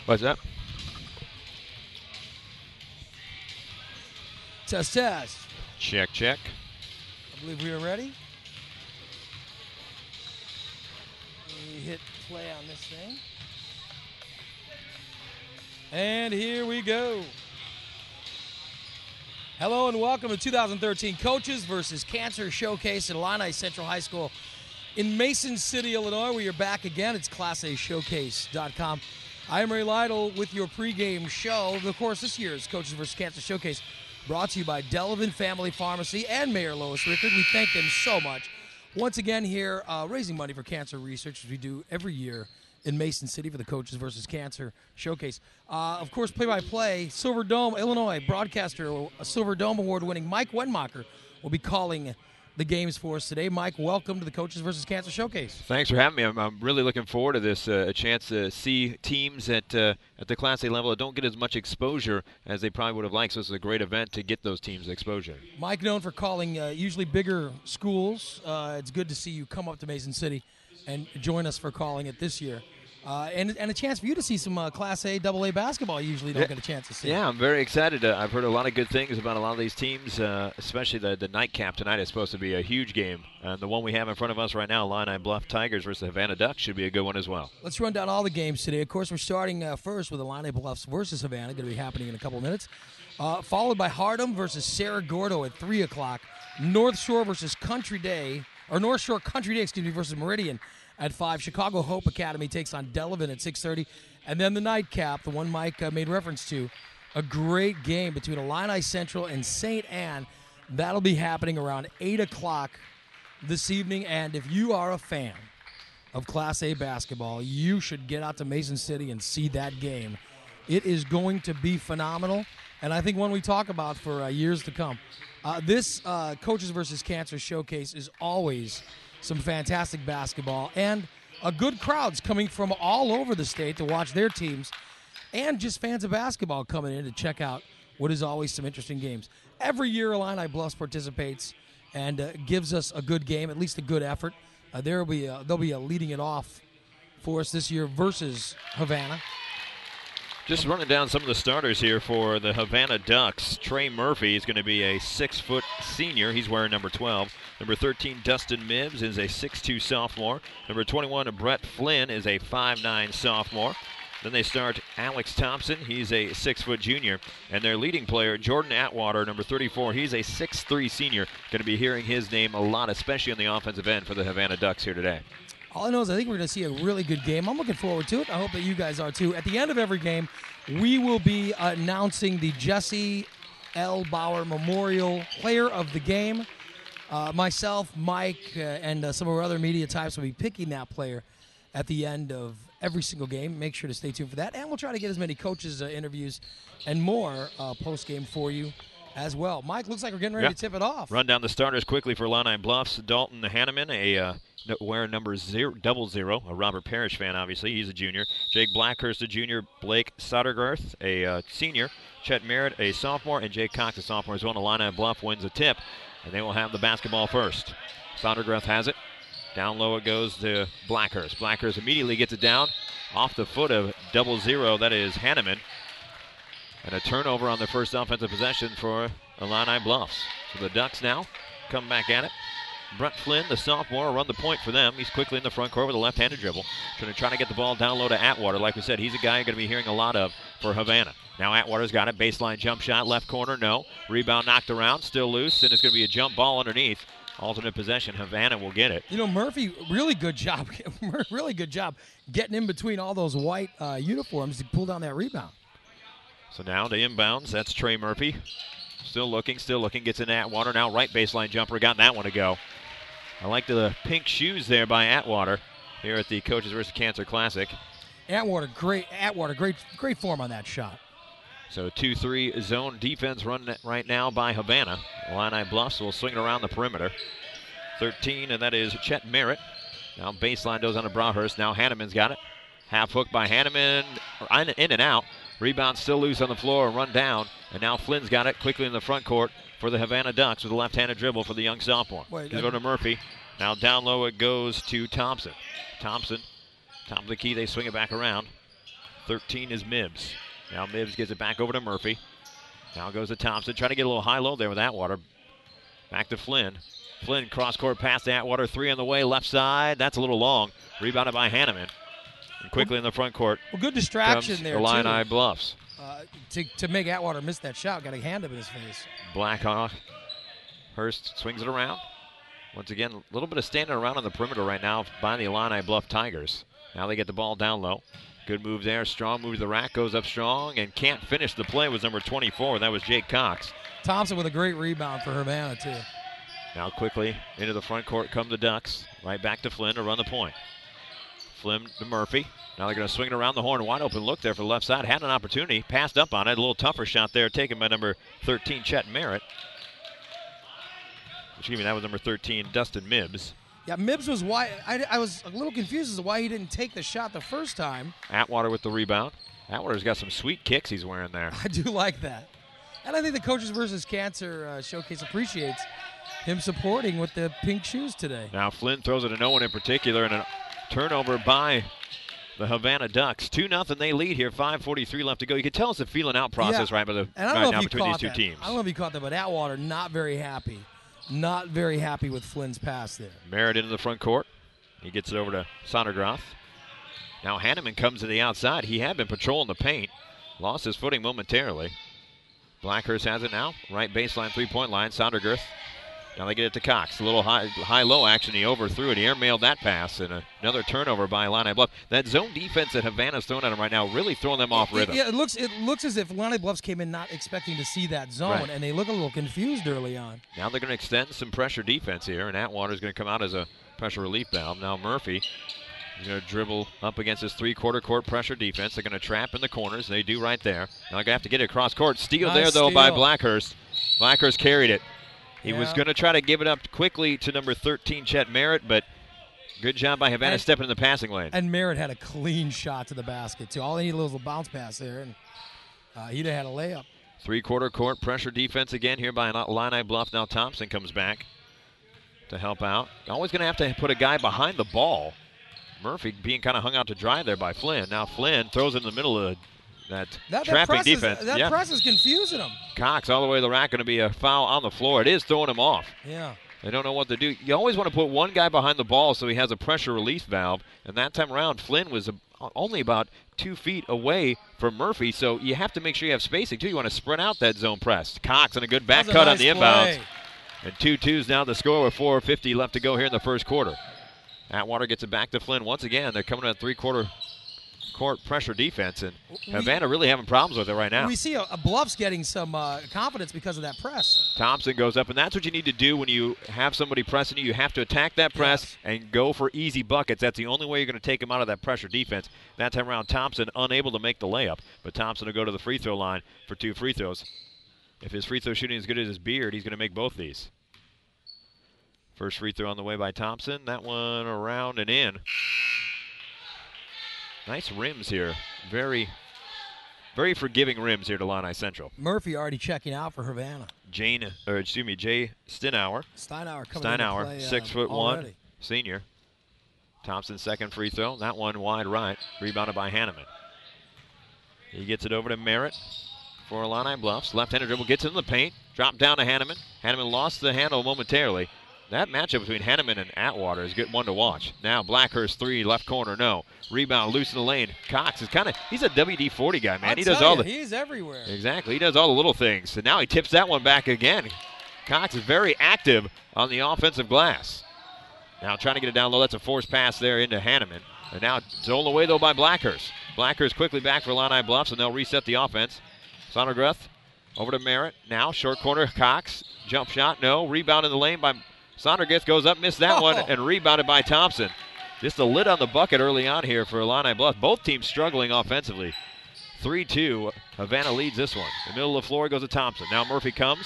What's that? Test, test. Check, check. I believe we are ready. We hit play on this thing. And here we go. Hello and welcome to 2013 Coaches versus Cancer Showcase at Illini Central High School in Mason City, Illinois. We are back again. It's ClassAShowcase.com. I am Ray Lytle with your pregame show. Of course, this year's Coaches vs. Cancer Showcase brought to you by Delavan Family Pharmacy and Mayor Lois Rickard. We thank them so much. Once again here, raising money for cancer research, as we do every year in Mason City for the Coaches vs. Cancer Showcase. Of course, play-by-play, Silver Dome, Illinois broadcaster, a Silver Dome Award-winning Mike Wenmacher will be calling the games for us today. Mike, welcome to the Coaches vs. Cancer Showcase. Thanks for having me. I'm really looking forward to this, a chance to see teams at the Class A level that don't get as much exposure as they probably would have liked, so it's a great event to get those teams exposure. Mike, known for calling usually bigger schools. It's good to see you come up to Mason City and join us for calling it this year. And a chance for you to see some Class A, AA basketball you usually don't get a chance to see. Yeah, I'm very excited. I've heard a lot of good things about a lot of these teams, especially the nightcap tonight is supposed to be a huge game. And the one we have in front of us right now, Illini Bluff Tigers versus the Havana Ducks, should be a good one as well. Let's run down all the games today. Of course, we're starting first with Illini Bluffs versus Havana, going to be happening in a couple of minutes. Followed by Hardham versus Cerro Gordo at 3 o'clock. North Shore versus Country Day, or North Shore Country Day, versus Meridian at 5. Chicago Hope Academy takes on Delavan at 6:30. And then the nightcap, the one Mike made reference to, a great game between Illini Central and St. Anne. That'll be happening around 8 o'clock this evening. And if you are a fan of Class A basketball, you should get out to Mason City and see that game. It is going to be phenomenal, and I think one we talk about for years to come. This Coaches vs. Cancer Showcase is always some fantastic basketball and good crowds coming from all over the state to watch their teams, and just fans of basketball coming in to check out what is always some interesting games. Every year Illini Bluffs participates and gives us a good game, at least a good effort. They'll be leading it off for us this year versus Havana. Just running down some of the starters here for the Havana Ducks. Trey Murphy is going to be a 6-foot senior. He's wearing number 12. Number 13, Dustin Mibbs, is a 6'2 sophomore. Number 21, Brett Flynn, is a 5'9 sophomore. Then they start Alex Thompson. He's a 6-foot junior. And their leading player, Jordan Atwater, number 34, he's a 6'3 senior. Going to be hearing his name a lot, especially on the offensive end for the Havana Ducks here today. All I know is I think we're going to see a really good game. I'm looking forward to it. I hope that you guys are too. At the end of every game, we will be announcing the Jesse L. Bauer Memorial Player of the Game. Myself, Mike, and some of our other media types will be picking that player at the end of every single game. Make sure to stay tuned for that. And we'll try to get as many coaches' interviews and more post-game for you as well. Mike, looks like we're getting ready to tip it off. Run down the starters quickly for Illini Bluffs. Dalton Hanneman, wearing number 00, a Robert Parrish fan, obviously. He's a junior. Jake Blackhurst, a junior. Blake Sodergarth, a senior. Chet Merritt, a sophomore. And Jake Cox, a sophomore as well. Illini Bluff wins a tip, and they will have the basketball first. Sodergarth has it. Down low it goes to Blackhurst. Blackhurst immediately gets it down off the foot of 00. That is Hanneman. And a turnover on the first offensive possession for Illini Bluffs. So the Ducks now come back at it. Brett Flynn, the sophomore, run the point for them. He's quickly in the front court with a left-handed dribble. Trying to get the ball down low to Atwater. Like we said, he's a guy you're going to be hearing a lot of for Havana. Now Atwater's got it. Baseline jump shot, left corner, no. Rebound knocked around, still loose, and it's going to be a jump ball underneath. Alternate possession, Havana will get it. You know, Murphy, really good job. Really good job getting in between all those white uniforms to pull down that rebound. So now to inbounds, that's Trey Murphy. Still looking, gets in Atwater. Now right baseline jumper, got that one to go. I like the pink shoes there by Atwater here at the Coaches vs. Cancer Classic. Atwater, great form on that shot. So 2-3 zone defense run right now by Havana. Illini Bluffs will swing it around the perimeter. 13, and that is Chet Merritt. Now baseline goes on to Browhurst. Now Hanneman's got it. Half hook by Hanneman, in and out. Rebound still loose on the floor and run down. And now Flynn's got it quickly in the front court for the Havana Ducks with a left-handed dribble for the young sophomore. Going to go to Murphy. Now down low it goes to Thompson. Thompson, top of the key, they swing it back around. 13 is Mibbs. Now Mibbs gives it back over to Murphy. Now goes to Thompson, trying to get a little high-low there with Atwater. Back to Flynn. Flynn cross-court pass to Atwater, 3 on the way, left side. That's a little long. Rebounded by Hanneman. And quickly in the front court. Well, good distraction there, Illini Bluffs. To make Atwater miss that shot, got a hand up in his face. Blackhawk. Hurst swings it around. Once again, a little bit of standing around on the perimeter right now by the Illini Bluff Tigers. Now they get the ball down low. Good move there. Strong move to the rack. Goes up strong and can't finish the play. Was number 24. That was Jake Cox. Thompson with a great rebound for Havana, too. Now quickly into the front court come the Ducks. Right back to Flynn to run the point. Flynn to Murphy. Now they're going to swing it around the horn. Wide open look there for the left side. Had an opportunity. Passed up on it. A little tougher shot there taken by number 13, Chet Merritt. Excuse me, that was number 13, Dustin Mibbs. Yeah, Mibbs was why I was a little confused as to why he didn't take the shot the first time. Atwater with the rebound. Atwater's got some sweet kicks he's wearing there. I do like that. And I think the Coaches versus Cancer showcase appreciates him supporting with the pink shoes today. Now Flynn throws it to no one in particular, and a turnover by the Havana Ducks. 2-0 they lead here, 5:43 left to go. You can tell it's a feeling out process right now between these two teams. I don't know if you caught that, but Atwater not very happy. Not very happy with Flynn's pass there. Merritt into the front court. He gets it over to Sondergroth. Now Hanneman comes to the outside. He had been patrolling the paint. Lost his footing momentarily. Blackhurst has it now. Right baseline, three-point line. Sondergroth. Now they get it to Cox. A little high-low action. He overthrew it. He airmailed that pass. And another turnover by Illini Bluff. That zone defense that Havana's throwing at him right now really throwing them off rhythm. Yeah, it looks as if Illini Bluffs came in not expecting to see that zone, and they look a little confused early on. Now they're going to extend some pressure defense here, and Atwater's going to come out as a pressure relief valve. Now Murphy is going to dribble up against his three-quarter court pressure defense. They're going to trap in the corners. They do right there. Now they're going to have to get it across court. Steal there, though, by Blackhurst. Blackhurst carried it. He was going to try to give it up quickly to number 13, Chet Merritt, but good job by Havana stepping in the passing lane. And Merritt had a clean shot to the basket, too. All he needed was a little bounce pass there, and he'd have had a layup. Three-quarter court pressure defense again here by Illini Bluff. Now Thompson comes back to help out. Always going to have to put a guy behind the ball. Murphy being kind of hung out to dry there by Flynn. Now Flynn throws in the middle of that trapping defense. That press is confusing him. Cox all the way to the rack, going to be a foul on the floor. It is throwing him off. Yeah. They don't know what to do. You always want to put one guy behind the ball so he has a pressure release valve. And that time around, Flynn was only about 2 feet away from Murphy, so you have to make sure you have spacing, too. You want to spread out that zone press. Cox and a good back cut on the inbounds. And 2-2's now the score with 4:50 left to go here in the first quarter. Atwater gets it back to Flynn once again. They're coming at three-quarter court pressure defense, and Havana really having problems with it right now. We see a Bluffs getting some confidence because of that press. Thompson goes up, and that's what you need to do when you have somebody pressing you. You have to attack that press and go for easy buckets. That's the only way you're going to take them out of that pressure defense. That time around, Thompson unable to make the layup, but Thompson will go to the free throw line for 2 free throws. If his free throw shooting is as good as his beard, he's going to make both these. First free throw on the way by Thompson. That one around and in. Nice rims here. Very, very forgiving rims here to Illini Central. Murphy already checking out for Havana. Jay Steinauer. Steinauer coming 6'1", senior. Thompson's second free throw. That one wide right. Rebounded by Hanneman. He gets it over to Merritt for Illini Bluffs. Left-handed dribble gets into the paint. Dropped down to Hanneman. Hanneman lost the handle momentarily. That matchup between Hanneman and Atwater is a good one to watch. Now Blackhurst three, left corner, no. Rebound, loose in the lane. Cox is he's a WD-40 guy, man. He's everywhere. Exactly, he does all the little things. And now he tips that one back again. Cox is very active on the offensive glass. Now trying to get it down low. That's a forced pass there into Hanneman. And now stolen away, though, by Blackhurst. Blackhurst quickly back for Illini Bluffs, and they'll reset the offense. Sondergroth over to Merritt. Now short corner, Cox. Jump shot, no. Rebound in the lane by Sondergroth, goes up, missed that one, and rebounded by Thompson. Just a lid on the bucket early on here for Illini Bluff. Both teams struggling offensively. 3-2, Havana leads this one. The middle of the floor goes to Thompson. Now Murphy comes,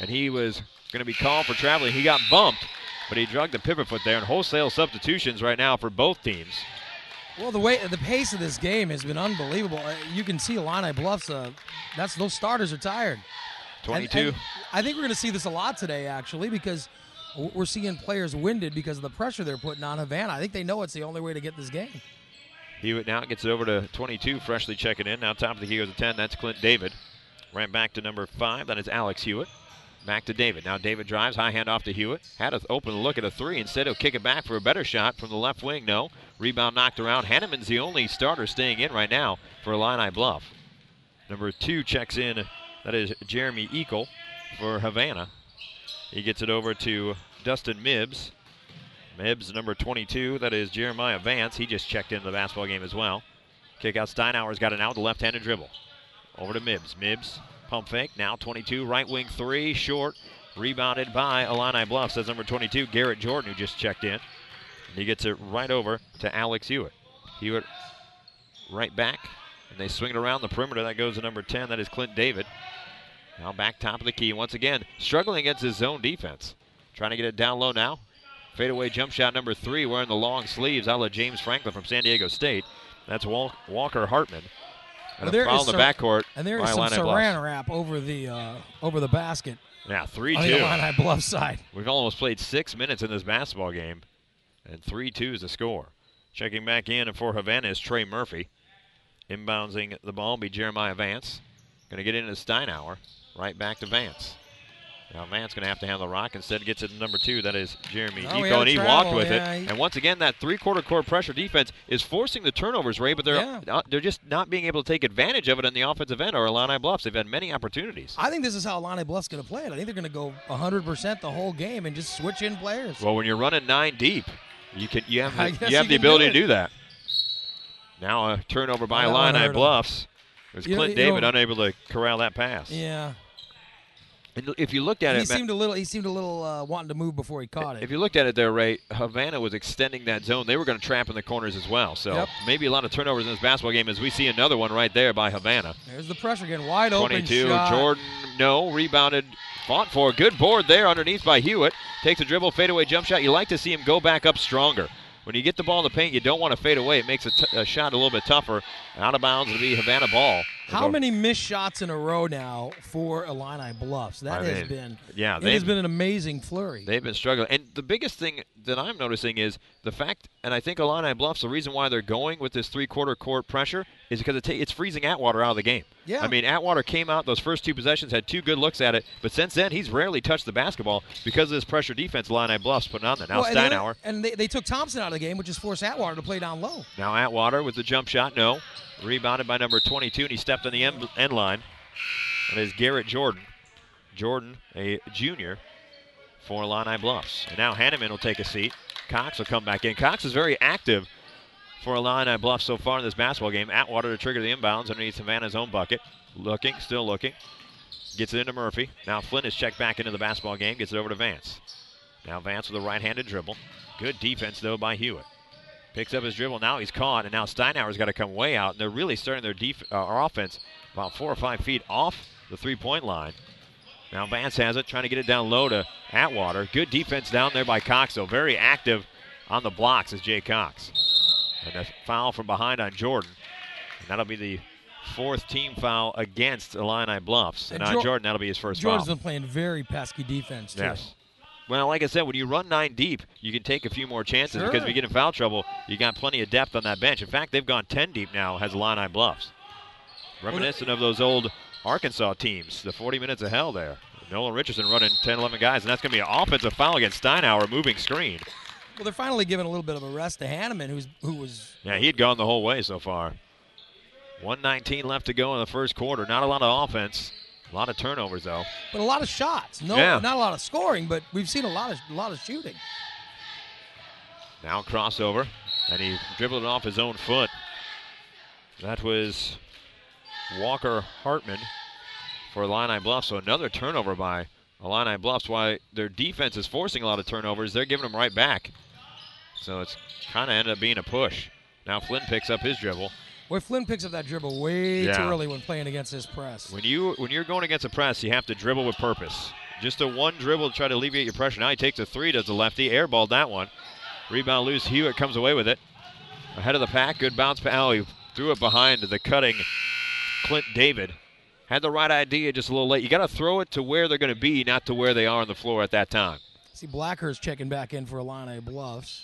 and he was going to be called for traveling. He got bumped, but he drugged the pivot foot there, and wholesale substitutions right now for both teams. Well, the pace of this game has been unbelievable. You can see Illini Bluffs, those starters are tired. 22. And I think we're going to see this a lot today, actually, because we're seeing players winded because of the pressure they're putting on Havana. I think they know it's the only way to get this game. Hewitt now gets it over to 22, freshly checking in. Now top of the key goes to 10. That's Clint David. Right back to number 5. That is Alex Hewitt. Back to David. Now David drives, high hand off to Hewitt. Had an open look at a 3. Instead, he'll kick it back for a better shot from the left wing. No. Rebound knocked around. Hanneman's the only starter staying in right now for Illini Bluff. Number 2 checks in. That is Jeremy Eagle for Havana. He gets it over to Dustin Mibbs. Mibbs, number 22. That is Jeremiah Vance. He just checked into the basketball game as well. Kick out. Steinauer's got it out with the left-handed dribble. Over to Mibbs. Mibbs. Pump fake, now 22, right wing 3, short, rebounded by Illini Bluffs. That's number 22, Garrett Jordan, who just checked in. And he gets it right over to Alex Hewitt. Hewitt right back, and they swing it around the perimeter. That goes to number 10, that is Clint David. Now back top of the key once again, struggling against his zone defense. Trying to get it down low now. Fadeaway jump shot number 3, wearing the long sleeves, a la James Franklin from San Diego State. That's Walker Hartman. And a foul in the backcourt. And there is some Saran wrap over the basket. Yeah, 3-2. On the Illini Bluff side. We've almost played 6 minutes in this basketball game, and 3-2 is the score. Checking back in for Havana is Trey Murphy. Inbounding the ball will be Jeremiah Vance. Going to get into Steinauer. Right back to Vance. Now Vance going to have to handle the rock. Instead gets it to number 2. That is Jeremy Eco, and he walked with it. And once again, that three-quarter court pressure defense is forcing the turnovers, Ray, but they're just not being able to take advantage of it on the offensive end, or Illini Bluffs. They've had many opportunities. I think this is how Illini Bluffs going to play it. I think they're going to go 100% the whole game and just switch in players. Well, when you're running 9 deep, you have the ability to do that. Now a turnover by Illini Bluffs. It was Clint David unable to corral that pass. Yeah. And if you looked at it, he seemed a little wanting to move before he caught it. If you looked at it there, Ray, Havana was extending that zone. They were going to trap in the corners as well. So maybe a lot of turnovers in this basketball game as we see another one right there by Havana. There's the pressure again, wide open 22, shot. Jordan, no, rebounded, fought for. Good board there underneath by Hewitt. Takes a dribble, fadeaway jump shot. You like to see him go back up stronger. When you get the ball in the paint, you don't want to fade away. It makes a shot a little bit tougher. Out of bounds to be Havana ball. How many missed shots in a row now for Illini Bluffs? That has been an amazing flurry. They've been struggling. And the biggest thing that I'm noticing is the fact, and I think Illini Bluffs, the reason why they're going with this three-quarter court pressure is because it's freezing Atwater out of the game. Yeah. I mean, Atwater came out those first 2 possessions, had 2 good looks at it, but since then he's rarely touched the basketball because of this pressure defense Illini Bluffs putting on there. Now Steinauer. And they took Thompson out of the game, which has forced Atwater to play down low. Now Atwater with the jump shot, no. Rebounded by number 22, and he stepped on the end line. That is Garrett Jordan. Jordan, a junior for Illini Bluffs. And now Hanneman will take a seat. Cox will come back in. Cox is very active for Illini Bluffs so far in this basketball game. Atwater to trigger the inbounds underneath Savannah's own bucket. Looking, still looking. Gets it into Murphy. Now Flynn is checked back into the basketball game. Gets it over to Vance. Now Vance with a right-handed dribble. Good defense, though, by Hewitt. Picks up his dribble. Now he's caught, and now Steinauer's got to come way out. And they're really starting their offense about 4 or 5 feet off the three-point line. Now Vance has it, trying to get it down low to Atwater. Good defense down there by Cox, though. Very active on the blocks is Jay Cox. And a foul from behind on Jordan. And that'll be the 4th team foul against Illini Bluffs. And on Jordan, that'll be his first foul. Jordan's been playing very pesky defense, too. Yes. Well, like I said, when you run 9 deep, you can take a few more chances because if you get in foul trouble, you got plenty of depth on that bench. In fact, they've gone 10 deep now, has Illini Bluffs. Reminiscent of those old Arkansas teams, the 40 minutes of hell there. Nolan Richardson running 10, 11 guys, and that's going to be an offensive foul against Steinauer, moving screen. Well, they're finally giving a little bit of a rest to Hanneman, who was... Yeah, he had gone the whole way so far. 1:19 left to go in the first quarter. Not a lot of offense. A lot of turnovers, though. But a lot of shots. Not a lot of scoring, but we've seen a lot of shooting. Now crossover, and he dribbled it off his own foot. That was Walker Hartman for Illini Bluffs. So another turnover by Illini Bluffs. Why their defense is forcing a lot of turnovers, they're giving them right back. So it's kind of ended up being a push. Now Flynn picks up his dribble. Boy, Flynn picks up that dribble way too early when playing against this press. When you're going against a press, you have to dribble with purpose. Just a one dribble to try to alleviate your pressure. Now he takes a 3, does the lefty, airballed that one. Rebound loose, Hewitt comes away with it. Ahead of the pack, good bounce. He threw it behind the cutting Clint David. Had the right idea, just a little late. You got to throw it to where they're going to be, not to where they are on the floor at that time. See Blackhurst checking back in for Illini Bluffs.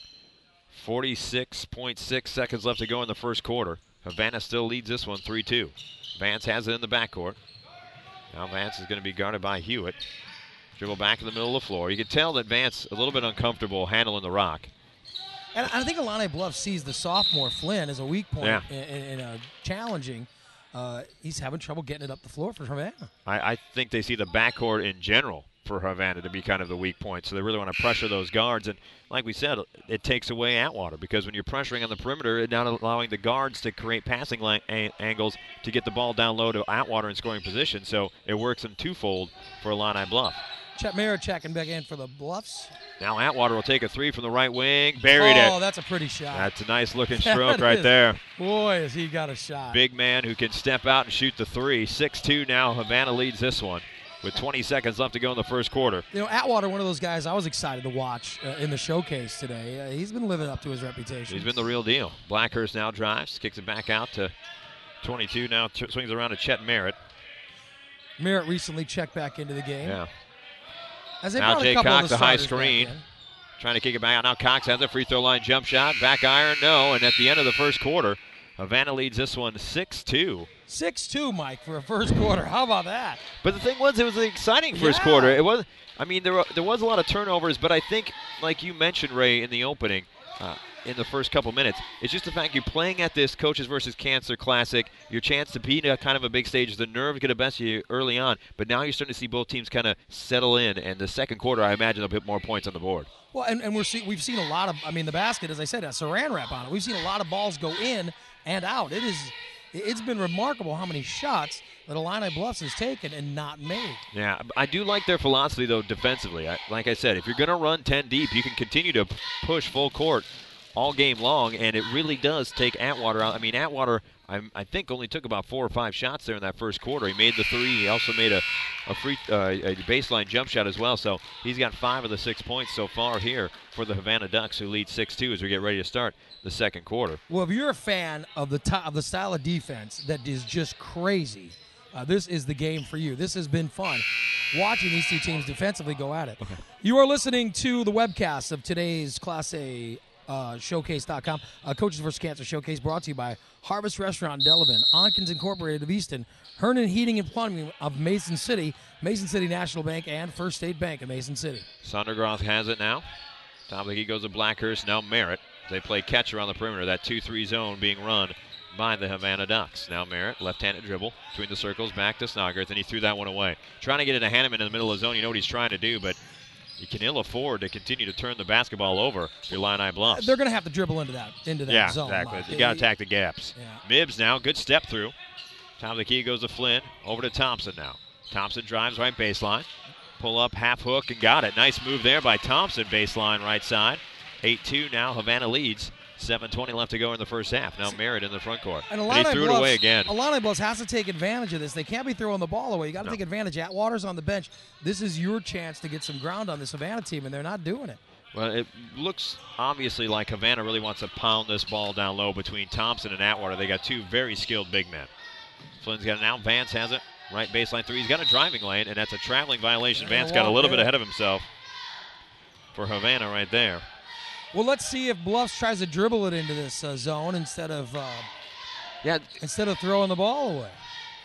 46.6 seconds left to go in the first quarter. Havana still leads this one 3-2. Vance has it in the backcourt. Now Vance is going to be guarded by Hewitt. Dribble back in the middle of the floor. You can tell that Vance a little bit uncomfortable handling the rock. And I think Illini Bluffs sees the sophomore Flynn as a weak point Yeah. in challenging. He's having trouble getting it up the floor for Havana. I think they see the backcourt in general for Havana to be kind of the weak point, so they really want to pressure those guards. And like we said, it takes away Atwater, because when you're pressuring on the perimeter, it's not allowing the guards to create passing angles to get the ball down low to Atwater in scoring position, so it works in twofold for Illini Bluff. Chet Merritt checking back in for the Bluffs. Now Atwater will take a three from the right wing. Buried it. Oh, that's a pretty shot. That's a nice looking stroke right there. Boy, has he got a shot. Big man who can step out and shoot the three. 6-2 now. Havana leads this one with 20 seconds left to go in the first quarter. You know, Atwater, one of those guys I was excited to watch in the showcase today. He's been living up to his reputation. He's been the real deal. Blackhurst now drives, kicks it back out to 22. Now swings around to Chet Merritt. Merritt recently checked back into the game. Yeah. As they Now brought Jay a couple Cox, of the the high starters back screen. in. Trying to kick it back out. Now Cox has a free throw line jump shot. Back iron, no. And at the end of the first quarter, Havana leads this one 6-2. 6-2, Mike, for a first quarter. How about that? But the thing was, it was an exciting first quarter. It was. I mean, there was a lot of turnovers, but I think, like you mentioned, Ray, in the opening, in the first couple minutes, it's just the fact you're playing at this Coaches versus Cancer Classic. Your chance to beat a kind of a big stage. The nerves get the best of you early on, but now you're starting to see both teams kind of settle in. And the second quarter, I imagine, they'll put more points on the board. Well, and we've seen a lot of. I mean, the basket, as I said, has Saran wrap on it. We've seen a lot of balls go in and out. It's been remarkable how many shots that Illini Bluffs has taken and not made. Yeah, I do like their philosophy, though, defensively. Like I said, if you're going to run 10 deep, you can continue to push full court all game long, and it really does take Atwater out. I mean, Atwater, I think, only took about 4 or 5 shots there in that first quarter. He made the three. He also made a baseline jump shot as well. So he's got 5 of the 6 points so far here for the Havana Ducks, who lead 6-2 as we get ready to start the second quarter. Well, if you're a fan of the style of defense that is just crazy, this is the game for you. This has been fun, watching these two teams defensively go at it. Okay. You are listening to the webcast of today's Class A Showcase.com, Coaches vs. Cancer Showcase, brought to you by Harvest Restaurant in Delavan, Onkins Incorporated of Easton, Hernan Heating and Plumbing of Mason City National Bank, and First State Bank of Mason City. Sondergroth has it now. Top of the key goes to Blackhurst, now Merritt. They play catch around the perimeter, that 2-3 zone being run by the Havana Ducks. Now Merritt, left-handed dribble between the circles, back to Snodgrath, and he threw that one away. Trying to get it to Hanneman in the middle of the zone. You know what he's trying to do, but you can ill afford to continue to turn the basketball over your Illini Bluffs. They're going to have to dribble into that zone. Yeah, exactly. You got to attack the gaps. Yeah. Mibbs now, good step through. Top of the key goes to Flynn. Over to Thompson now. Thompson drives right baseline. Pull up, half hook, and got it. Nice move there by Thompson, baseline right side. 8-2 now, Havana leads. 7:20 left to go in the first half. Now Merritt in the front court. And he threw it away again. Illini Bluffs has to take advantage of this. They can't be throwing the ball away. You got to take advantage. Atwater's on the bench. This is your chance to get some ground on this Havana team, and they're not doing it. Well, it looks obviously like Havana really wants to pound this ball down low between Thompson and Atwater. They got two very skilled big men. Flynn's got it now. Vance has it. Right baseline three. He's got a driving lane, and that's a traveling violation. Vance got a little bit ahead of himself for Havana right there. Well, let's see if Bluffs tries to dribble it into this zone instead of throwing the ball away.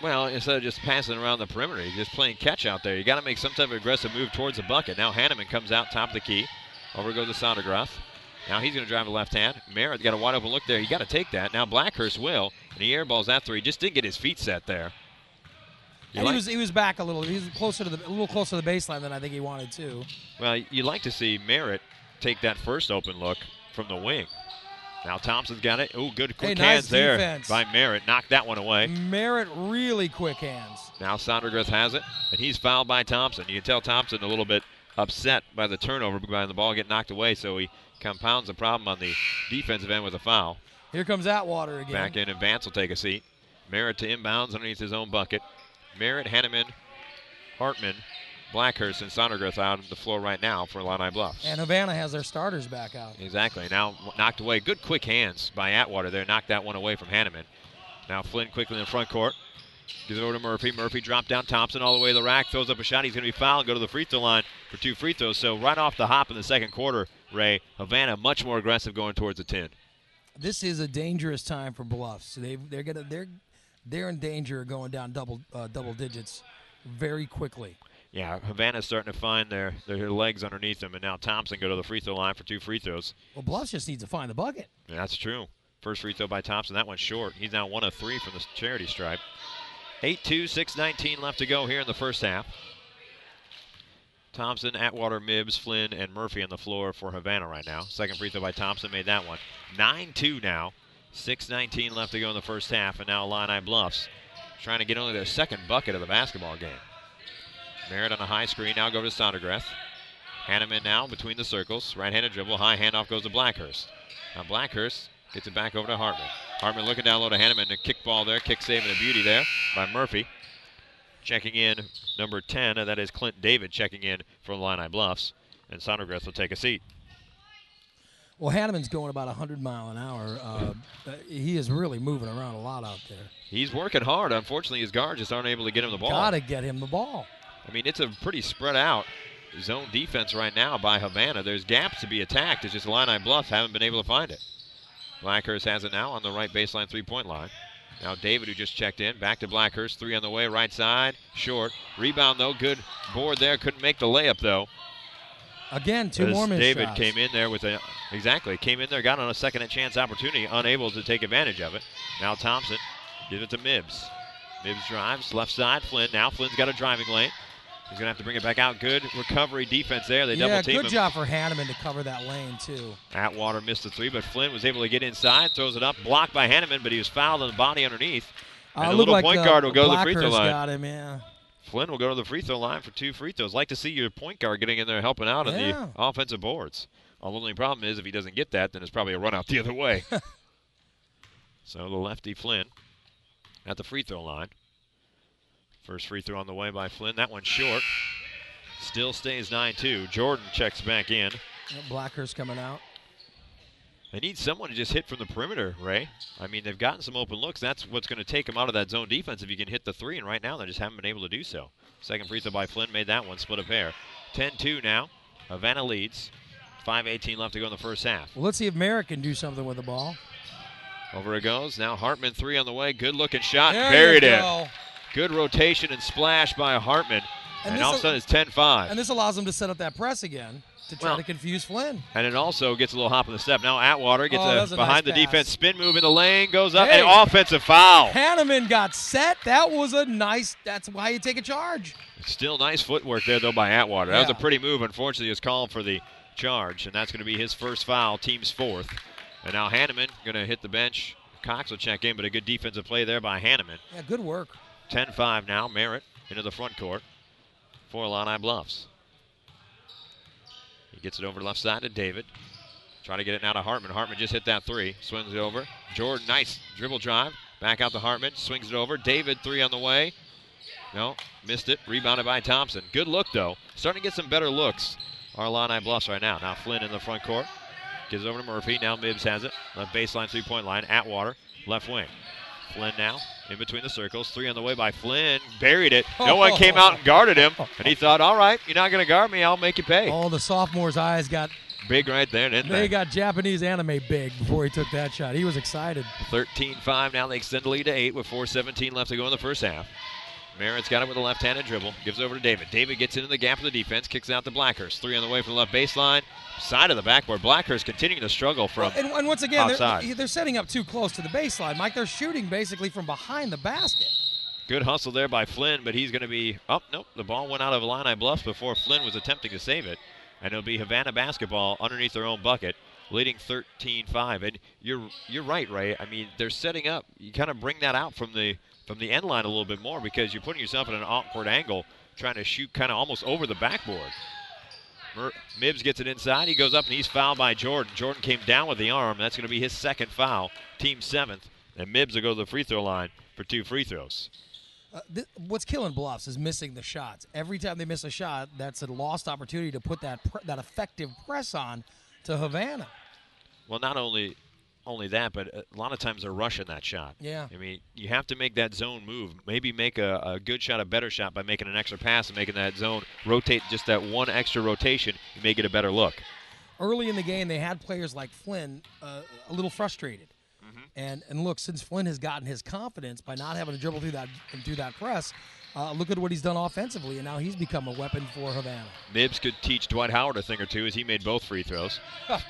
Well, instead of just passing around the perimeter, he's just playing catch out there. You got to make some type of aggressive move towards the bucket. Now Hanneman comes out top of the key. Over goes to Sondergroth. Now he's going to drive a left hand. Merritt got a wide open look there. You got to take that. Now Blackhurst will, and he airballs that three. Just didn't get his feet set there. He was back a little. He was a little closer to the baseline than I think he wanted to. Well, you like to see Merritt take that first open look from the wing. Now Thompson's got it. Oh, good quick hands there by Merritt. Knocked that one away. Merritt, really quick hands. Now Sondergroth has it, and he's fouled by Thompson. You can tell Thompson a little bit upset by the turnover, by the ball getting knocked away, so he compounds the problem on the defensive end with a foul. Here comes Atwater again. Back in, and Vance will take a seat. Merritt to inbounds underneath his own bucket. Merritt, Hanneman, Hartman, Blackhurst, and Sondergroth out on the floor right now for Illini Bluffs. And Havana has their starters back out. Exactly. Now knocked away. Good quick hands by Atwater there. Knocked that one away from Hanneman. Now Flynn quickly in the front court. Gives it over to Murphy. Murphy dropped down Thompson all the way to the rack. Throws up a shot. He's going to be fouled and go to the free throw line for 2 free throws. So right off the hop in the second quarter, Ray, Havana much more aggressive going towards the 10. This is a dangerous time for Bluffs. They're in danger of going down double digits very quickly. Yeah, Havana's starting to find their legs underneath them, and now Thompson go to the free throw line for 2 free throws. Well, Bluffs just needs to find the bucket. Yeah, that's true. First free throw by Thompson. That one's short. He's now 1 of 3 from the charity stripe. 8-2, 6:19 left to go here in the first half. Thompson, Atwater, Mibbs, Flynn, and Murphy on the floor for Havana right now. Second free throw by Thompson made that one. 9-2 now. 6:19 left to go in the first half, and now Illini Bluffs trying to get only their second bucket of the basketball game. Merritt on a high screen, now go to Sondergreth. Hanneman now between the circles. Right-handed dribble, high handoff goes to Blackhurst. Now Blackhurst gets it back over to Hartman. Hartman looking down low to Hanneman. A kick ball there, kick save and a beauty there by Murphy. Checking in, number 10, and that is Clint David checking in for Illini Bluffs. And Sondergreth will take a seat. Well, Hanneman's going about 100 miles an hour. He is really moving around a lot out there. He's working hard. Unfortunately, his guards just aren't able to get him the ball. Got to get him the ball. I mean, it's a pretty spread out zone defense right now by Havana. There's gaps to be attacked. It's just Illini Bluffs haven't been able to find it. Blackhurst has it now on the right baseline three-point line. Now David, who just checked in, back to Blackhurst. 3 on the way, right side, short. Rebound, though, good board there. Couldn't make the layup, though. Again, 2 more missed David shots. came in there with came in there, got on a second chance opportunity, unable to take advantage of it. Now Thompson gives it to Mibbs. Mibbs drives, left side, Flynn. Now Flynn's got a driving lane. He's going to have to bring it back out. Good recovery defense there. They double team him. Good job for Hanneman to cover that lane, too. Atwater missed the 3, but Flynn was able to get inside, throws it up, blocked by Hanneman, but he was fouled on the body underneath. And the little point guard will go to the free throw line. Got him, yeah. Flynn will go to the free throw line for 2 free throws. Like to see your point guard getting in there helping out on the offensive boards. The only problem is if he doesn't get that, then it's probably a run out the other way. So the lefty Flynn at the free throw line. First free throw on the way by Flynn. That one's short. Still stays 9-2. Jordan checks back in. Blackhurst coming out. They need someone to just hit from the perimeter, Ray. I mean, they've gotten some open looks. That's what's going to take them out of that zone defense if you can hit the 3, and right now they just haven't been able to do so. Second free throw by Flynn made that one, split a pair. 10-2 now. Havana leads. 5:18 left to go in the first half. Well, let's see if Merritt can do something with the ball. Over it goes. Now Hartman 3 on the way. Good looking shot. There Buried you it. go. Good rotation and splash by Hartman. And all of a sudden it's 10-5. And this allows them to set up that press again to try to confuse Flynn. And it also gets a little hop in the step. Now Atwater gets behind the nice defense. Spin move in the lane. Goes up. And offensive foul. Hanneman got set. That was that's why you take a charge. Still nice footwork there, though, by Atwater. That was a pretty move. Unfortunately, he was called for the charge. And that's going to be his first foul, team's 4th. And now Hanneman going to hit the bench. Cox will check in, but a good defensive play there by Hanneman. Yeah, good work. 10-5 now. Merritt into the front court for Illini Bluffs. He gets it over left side to David. Trying to get it now to Hartman. Hartman just hit that 3. Swings it over. Jordan, nice dribble drive. Back out to Hartman. Swings it over. David, 3 on the way. No, missed it. Rebounded by Thompson. Good look, though. Starting to get some better looks. Our Illini Bluffs right now. Now Flynn in the front court. Gives it over to Murphy. Now Mibbs has it. Left baseline three-point line. Atwater, left wing. Flynn now in between the circles. 3 on the way by Flynn. Buried it. No one came out and guarded him. And he thought, all right, you're not going to guard me. I'll make you pay. Oh, the sophomore's eyes got big right there, didn't they? They got Japanese anime big before he took that shot. He was excited. 13-5. Now they extend the lead to 8 with 4:17 left to go in the first half. Merritt's got it with a left-handed dribble. Gives it over to David. David gets into the gap of the defense. Kicks it out to Blackhurst. 3 on the way from the left baseline. Side of the backboard. Blackhurst continuing to struggle from and once again, outside. They're setting up too close to the baseline. Mike, they're shooting basically from behind the basket. Good hustle there by Flynn, but he's going to be – oh, nope. The ball went out of Illini Bluffs before Flynn was attempting to save it. And it'll be Havana basketball underneath their own bucket, leading 13-5. And you're right, Ray. I mean, they're setting up. You kind of bring that out from the end line a little bit more because you're putting yourself in an awkward angle trying to shoot kind of almost over the backboard. Mibbs gets it inside. He goes up and he's fouled by Jordan. Jordan came down with the arm. That's going to be his second foul, team 7th. And Mibbs will go to the free throw line for 2 free throws. What's killing Bluffs is missing the shots. Every time they miss a shot, that's a lost opportunity to put that effective press on to Havana. Well, not only that, but a lot of times they're rushing that shot. Yeah. I mean, you have to make that zone move. Maybe make a good shot, a better shot by making an extra pass and making that zone rotate just that one extra rotation. You may get a better look. early in the game, they had players like Flynn a little frustrated. And look, since Flynn has gotten his confidence by not having to dribble through that press, look at what he's done offensively, and now he's become a weapon for Havana. Mibbs could teach Dwight Howard a thing or two as he made both free throws.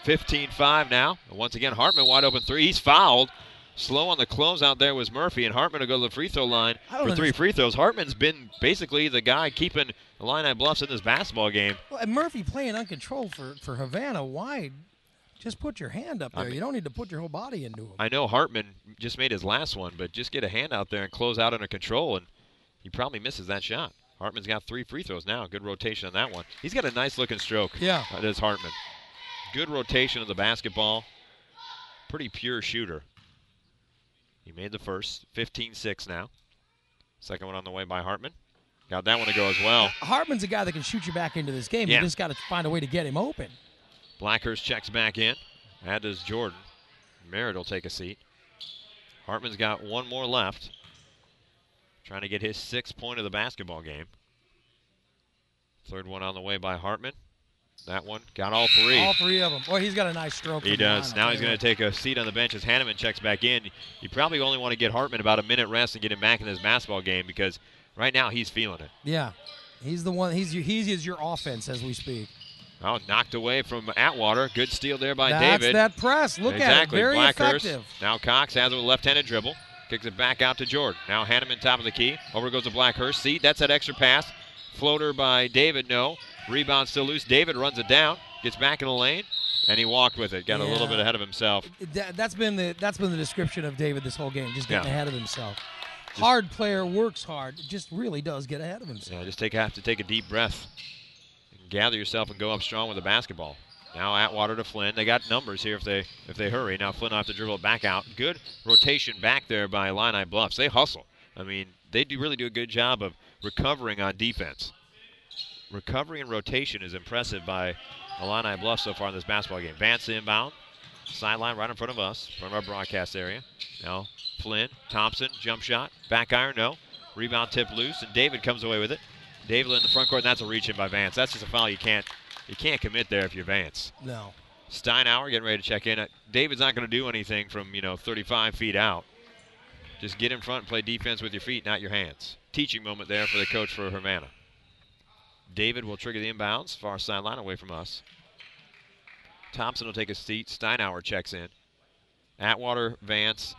15-5 now. Once again, Hartman wide open three. He's fouled. Slow on the closeout there was Murphy, and Hartman will go to the free throw line for 3 free throws. Hartman's been basically the guy keeping Illini Bluffs in this basketball game. Well, and Murphy playing uncontrolled for Havana. Why? Just put your hand up there. You don't need to put your whole body into him. I know Hartman just made his last one, but just get a hand out there and close out under control, and he probably misses that shot. Hartman's got 3 free throws now. Good rotation on that one. He's got a nice-looking stroke. Yeah. That is Hartman. Good rotation of the basketball. Pretty pure shooter. He made the first. 15-6 now. Second one on the way by Hartman. Got that one to go as well. Hartman's a guy that can shoot you back into this game. You just got to find a way to get him open. Blackhurst checks back in. As does Jordan. Merritt will take a seat. Hartman's got one more left. Trying to get his 6th point of the basketball game. Third one on the way by Hartman. That one got all 3. All 3 of them. Boy, he's got a nice stroke. He does. Now he's going to take a seat on the bench as Hanneman checks back in. You probably only want to get Hartman about a minute rest and get him back in this basketball game because right now he's feeling it. Yeah. He's the one. He is your offense as we speak. Oh, knocked away from Atwater. Good steal there by That's David. That press. Look at it. Very effective. Now Cox has it with a left-handed dribble. Kicks it back out to Jordan. Now Hanneman top of the key. Over goes to Blackhurst. See, that's that extra pass. Floater by David, no. Rebound still loose. David runs it down. Gets back in the lane, and he walked with it. Got a little bit ahead of himself. That's been the description of David this whole game, just getting ahead of himself. Hard player, works hard, just really does get ahead of himself. Yeah, just have to take a deep breath. And gather yourself and go up strong with the basketball. Now Atwater to Flynn. They got numbers here if they hurry. Now Flynn will have to dribble it back out. Good rotation back there by Illini Bluffs. They hustle. I mean, they really do a good job of recovering on defense. Recovery and rotation is impressive by Illini Bluffs so far in this basketball game. Vance inbound. Sideline right in front of us, in front of our broadcast area. Now Flynn, Thompson, jump shot. Back iron, no. Rebound tip loose, and David comes away with it. David in the front court, and that's a reach in by Vance. That's just a foul you can't commit there if you're Vance. No. Steinauer getting ready to check in. David's not going to do anything from 35 feet out. Just get in front and play defense with your feet, not your hands. Teaching moment there for the coach for Havana. David will trigger the inbounds, far sideline away from us. Thompson will take a seat. Steinauer checks in. Atwater, Vance,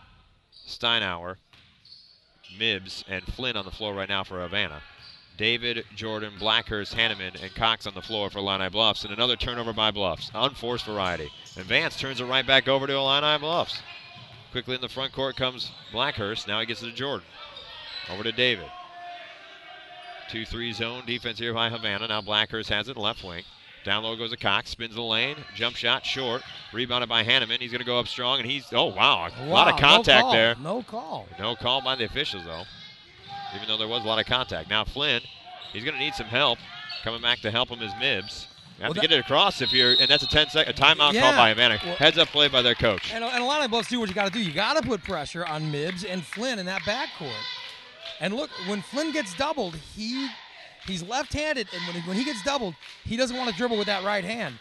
Steinauer, Mibbs, and Flynn on the floor right now for Havana. David, Jordan, Blackhurst, Hanneman, and Cox on the floor for Illini Bluffs. And another turnover by Bluffs. Unforced variety. And Vance turns it right back over to Illini Bluffs. Quickly in the front court comes Blackhurst. Now he gets it to Jordan. Over to David. 2-3 zone defense here by Havana. Now Blackhurst has it left wing. Down low goes to Cox. Spins the lane. Jump shot short. Rebounded by Hanneman. He's going to go up strong. And a lot of contact there. No call. No call by the officials, though. Even though there was a lot of contact. Now Flynn, he's going to need some help. Coming back to help him is Mibbs. You have to get it across and that's a 10-second timeout call by Havana. Heads up play by their coach. And a lot of Bluffs do what you got to do. You got to put pressure on Mibbs and Flynn in that backcourt. And look, when Flynn gets doubled, he's left-handed, and when he gets doubled, he doesn't want to dribble with that right hand.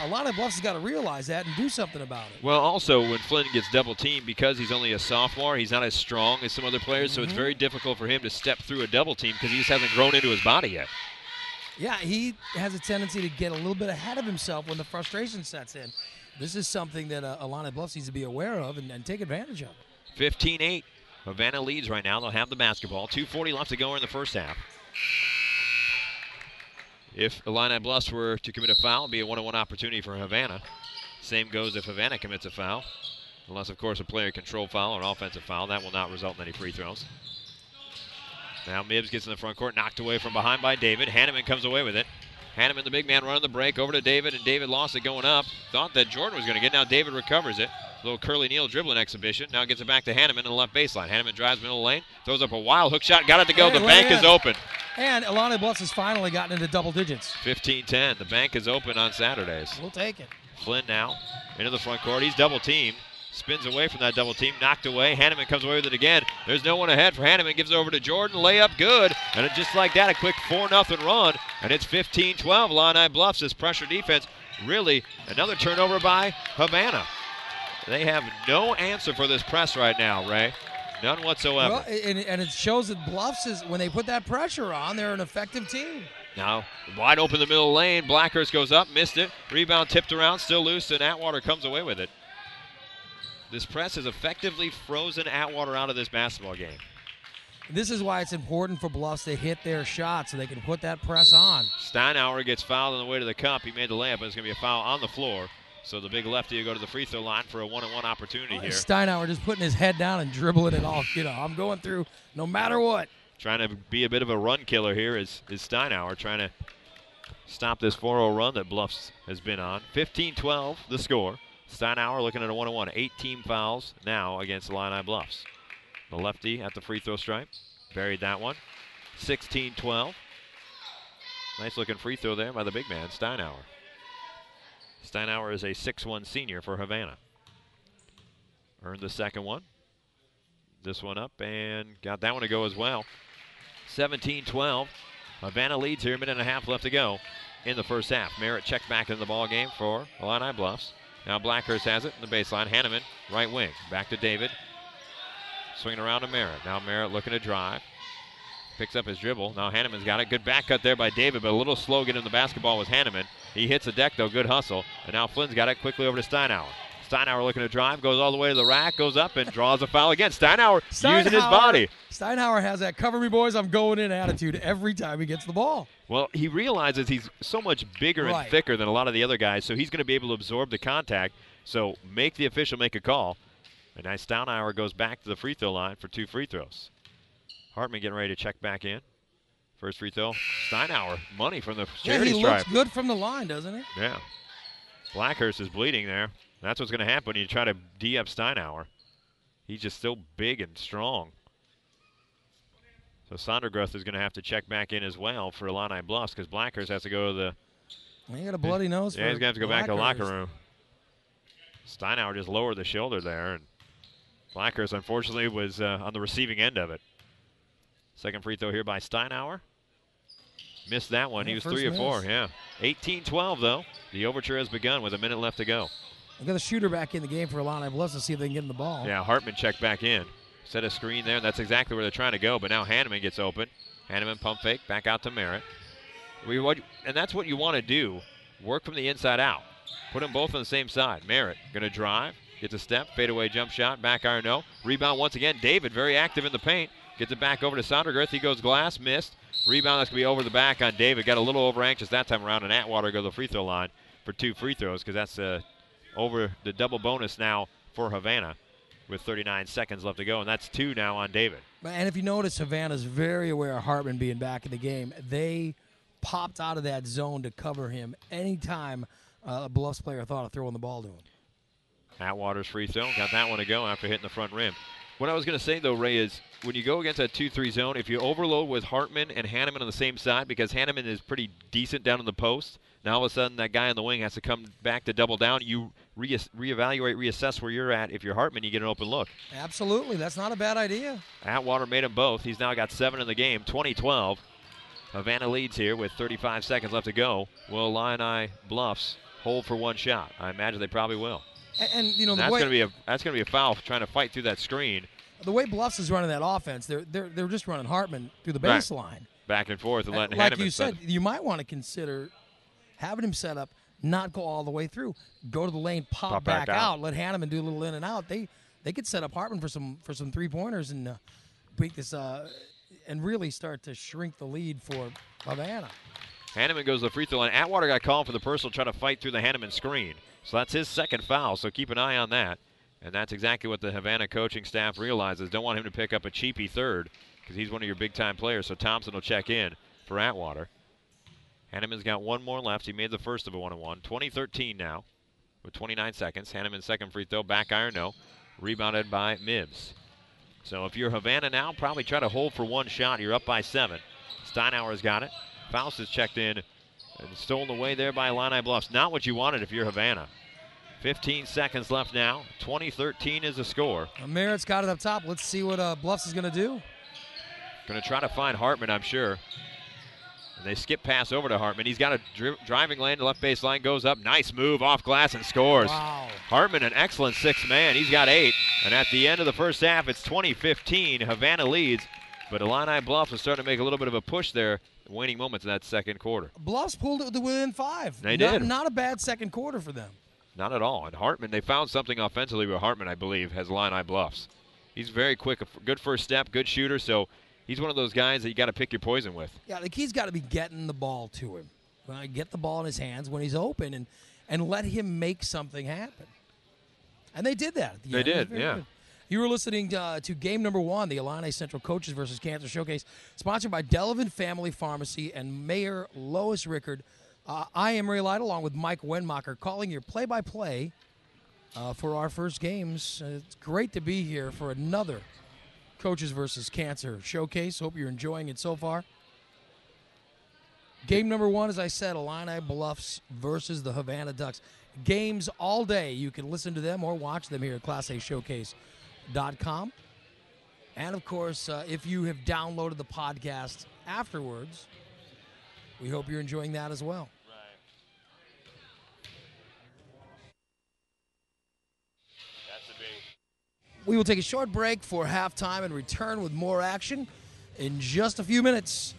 A lot of Bluffs has got to realize that and do something about it. Well, also, when Flynn gets double-teamed, because he's only a sophomore, he's not as strong as some other players, so it's very difficult for him to step through a double-team because he just hasn't grown into his body yet. Yeah, he has a tendency to get a little bit ahead of himself when the frustration sets in. This is something that Illini Bluffs needs to be aware of and take advantage of. 15-8. Havana leads right now. They'll have the basketball. 2:40 left to go in the first half. If Illini Bluffs were to commit a foul, it would be a one-on-one opportunity for Havana. Same goes if Havana commits a foul. Unless, of course, a player control foul or an offensive foul. That will not result in any free throws. Now Mibbs gets in the front court, knocked away from behind by David. Hanneman comes away with it. Hanneman, the big man, running the break over to David, and David lost it going up. Thought that Jordan was going to get. Now David recovers it. Little curly Neal dribbling exhibition. Now gets it back to Hanneman in the left baseline. Hanneman drives middle lane, throws up a wild hook shot, got it to go. The bank is open. And Illini Bluffs has finally gotten into double digits. 15-10. The bank is open on Saturdays. We'll take it. Flynn now into the front court. He's double teamed. Spins away from that double team, knocked away. Hanneman comes away with it again. There's no one ahead for Hanneman. Gives it over to Jordan. Layup good. And just like that, a quick 4-0 run. And it's 15-12. Illini Bluffs. This pressure defense. Really, another turnover by Havana. They have no answer for this press right now, Ray. None whatsoever. Well, and it shows that Bluffs is, when they put that pressure on, they're an effective team. Now, wide open the middle lane. Blackhurst goes up, missed it. Rebound tipped around, still loose, and Atwater comes away with it. This press has effectively frozen Atwater out of this basketball game. This is why it's important for Bluffs to hit their shot so they can put that press on. Steinauer gets fouled on the way to the cup. He made the layup, but it's going to be a foul on the floor. So the big lefty will go to the free throw line for a one-on-one opportunity here. Steinauer just putting his head down and dribbling it off. I'm going through no matter what. Trying to be a bit of a run killer here is Steinauer, trying to stop this 4-0 run that Bluffs has been on. 15-12 the score. Steinauer looking at a 1-on-1. 8 team fouls now against Illini Bluffs. The lefty at the free throw stripe. Buried that one. 16-12. Nice looking free throw there by the big man, Steinauer. Steinauer is a 6'1 senior for Havana. Earned the second one. This one up and got that one to go as well. 17-12. Havana leads here, minute and a half left to go in the first half. Merritt checked back into the ball game for Illini Bluffs. Now Blackhurst has it in the baseline. Hanneman, right wing. Back to David. Swinging around to Merritt. Now Merritt looking to drive. Picks up his dribble. Now Hanneman's got it. Good back cut there by David, but a little slow getting the basketball was Hanneman. He hits the deck, though. Good hustle. And now Flynn's got it quickly over to Steinauer. Steinauer looking to drive. Goes all the way to the rack. Goes up and draws a foul again. Steinauer using his body. Steinauer has that cover me, boys, I'm going in attitude every time he gets the ball. Well, he realizes he's so much bigger and thicker than a lot of the other guys, so he's going to be able to absorb the contact. So make the official make a call. And now Steinauer goes back to the free throw line for 2 free throws. Hartman getting ready to check back in. First free throw, Steinauer, money from the charity stripe. He looks good from the line, doesn't he? Yeah. Blackhurst is bleeding there. That's what's going to happen when you try to D-up Steinauer. He's just so big and strong. So Sondergroth is going to have to check back in as well for Illini Bluffs because Blackhurst has to go to the... He got a bloody nose. Yeah, he's going to have to go back to the locker room. Steinauer just lowered the shoulder there, and Blackhurst, unfortunately, was on the receiving end of it. Second free throw here by Steinauer. Missed that one. He was 3 of 4. Yeah. 18-12, though. The overture has begun with a minute left to go. I've got a shooter back in the game for Illini Bluffs to see if they can get in the ball. Yeah, Hartman checked back in. Set a screen there, and that's exactly where they're trying to go. But now Hanneman gets open. Hanneman pump fake, back out to Merritt. And that's what you want to do. Work from the inside out. Put them both on the same side. Merritt going to drive. Gets a step. Fadeaway jump shot. Back iron no. Rebound once again. David very active in the paint. Gets it back over to Sondergroth. He goes glass. Missed. Rebound, that's going to be over the back on David. Got a little over anxious that time around, and Atwater go to the free throw line for 2 free throws because that's over the double bonus now for Havana with 39 seconds left to go, and that's 2 now on David. And if you notice, Havana's very aware of Hartman being back in the game. They popped out of that zone to cover him anytime a Bluffs player thought of throwing the ball to him. Atwater's free throw. Got that one to go after hitting the front rim. What I was going to say, though, Ray, is when you go against that 2-3 zone, if you overload with Hartman and Hanneman on the same side, because Hanneman is pretty decent down in the post, now all of a sudden that guy on the wing has to come back to double down. You reevaluate, reassess where you're at. If you're Hartman, you get an open look. Absolutely. That's not a bad idea. Atwater made them both. He's now got 7 in the game, 20-12. Havana leads here with 35 seconds left to go. Will Illini Bluffs hold for 1 shot? I imagine they probably will. And you know, that's going to be a foul trying to fight through that screen. The way Bluffs is running that offense, they're just running Hartman through the baseline. Back and forth and letting like Hanneman you said, you might want to consider having him set up, not go all the way through, go to the lane, pop back out, let Hanneman do a little in and out. They could set up Hartman for some 3-pointers and beat this and really start to shrink the lead for Havana. Hanneman goes to the free throw line. Atwater got called for the personal, trying to fight through the Hanneman screen. So that's his second foul, so keep an eye on that. And that's exactly what the Havana coaching staff realizes. Don't want him to pick up a cheapy third because he's one of your big-time players, so Thompson will check in for Atwater. Hanneman's got 1 more left. He made the first of a 1-on-1. 20-13 now with 29 seconds. Hanneman's second free throw, back iron no. Rebounded by Mibbs. So if you're Havana now, probably try to hold for 1 shot. You're up by 7. Steinauer's got it. Faust is checked in and stolen away there by Illini Bluffs. Not what you wanted if you're Havana. 15 seconds left now. 20-13 is the score. Merritt's got it up top. Let's see what Bluffs is going to do. Going to try to find Hartman, I'm sure. And they skip pass over to Hartman. He's got a driving lane to left baseline, goes up. Nice move off glass and scores. Wow. Hartman, an excellent sixth man. He's got 8. And at the end of the first half, it's 20-15. Havana leads. But Illini Bluffs is starting to make a little bit of a push there. Waning moments in that second quarter. Bluffs pulled it to within 5. They did. Not a bad second quarter for them. Not at all. And Hartman, they found something offensively with Hartman, I believe, has Illini Bluffs. He's very quick, a good first step, good shooter, so he's one of those guys that you got to pick your poison with. Yeah, the key's got to be getting the ball to him. Get the ball in his hands when he's open and let him make something happen. And they did that at the end. They did, yeah. Good. You were listening to game number 1, the Illini Central Coaches versus Cancer Showcase, sponsored by Delavan Family Pharmacy and Mayor Lois Rickard. I am Ray Light, along with Mike Wenmacher, calling your play-by-play for our first games. It's great to be here for another Coaches versus Cancer Showcase. Hope you're enjoying it so far. Game number 1, as I said, Illini Bluffs versus the Havana Ducks. Games all day. You can listen to them or watch them here at ClassAShowcase.com. And, of course, if you have downloaded the podcast afterwards, we hope you're enjoying that as well. Right. That's a big. We will take a short break for halftime and return with more action in just a few minutes.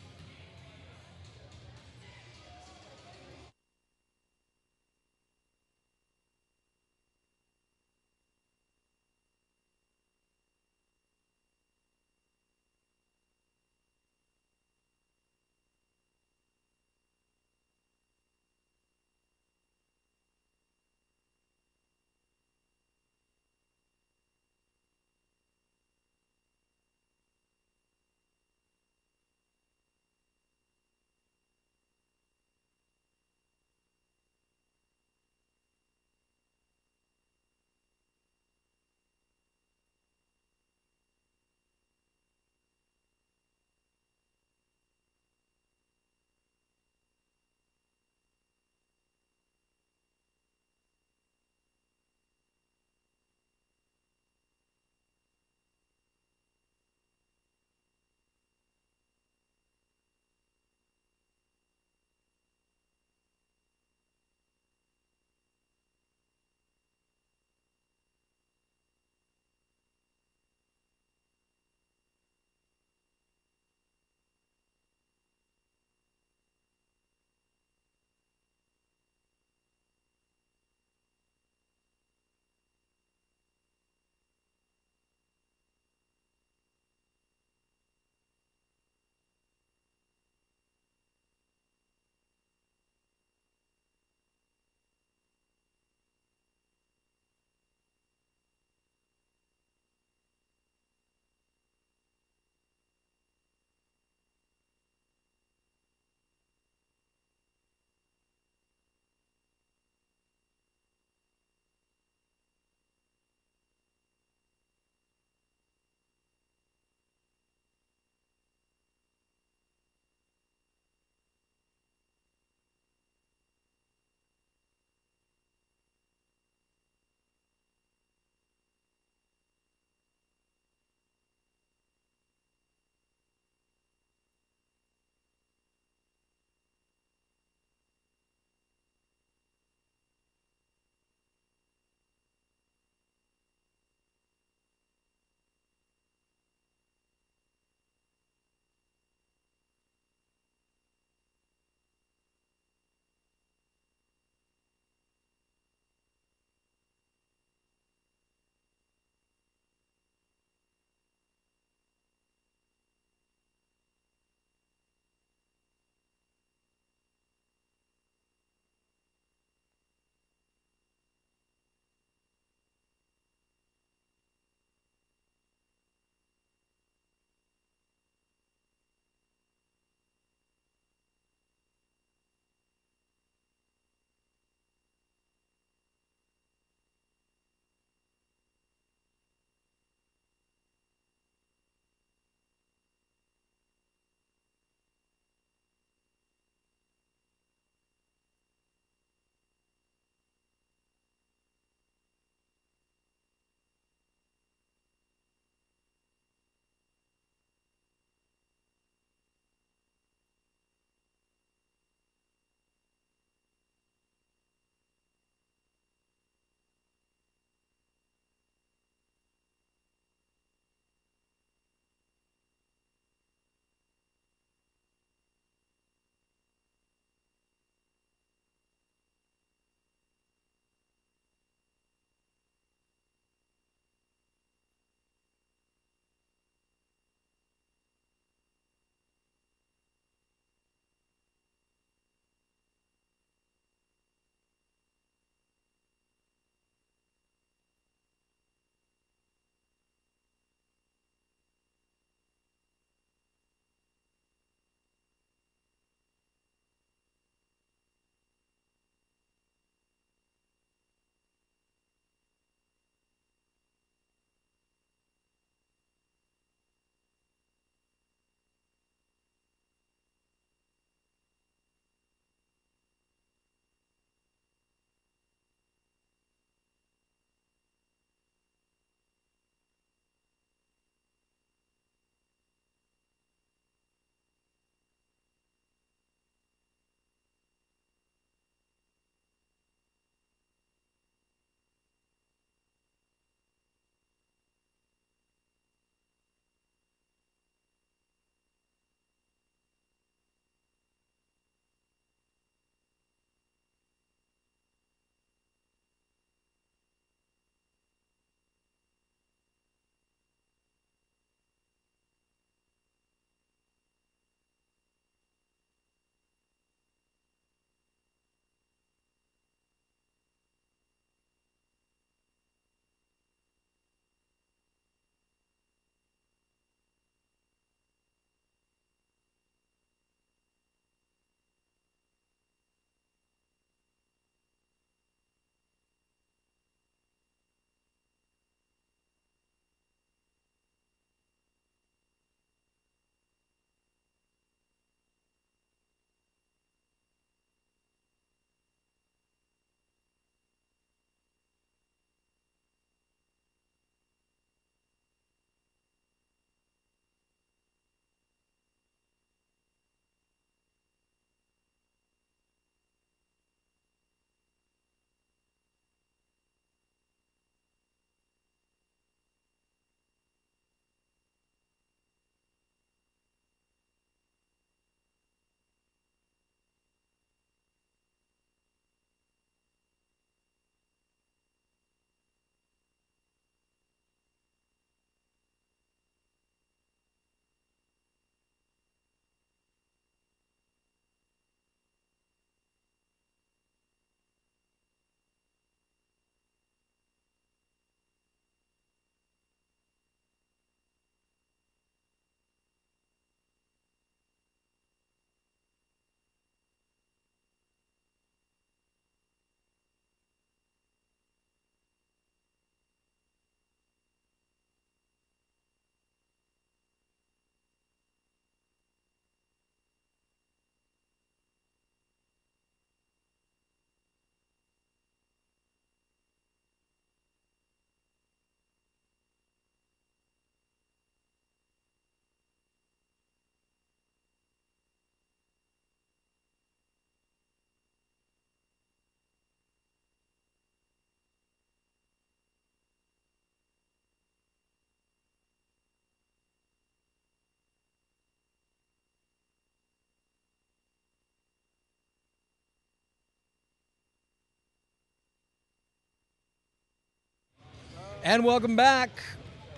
And welcome back.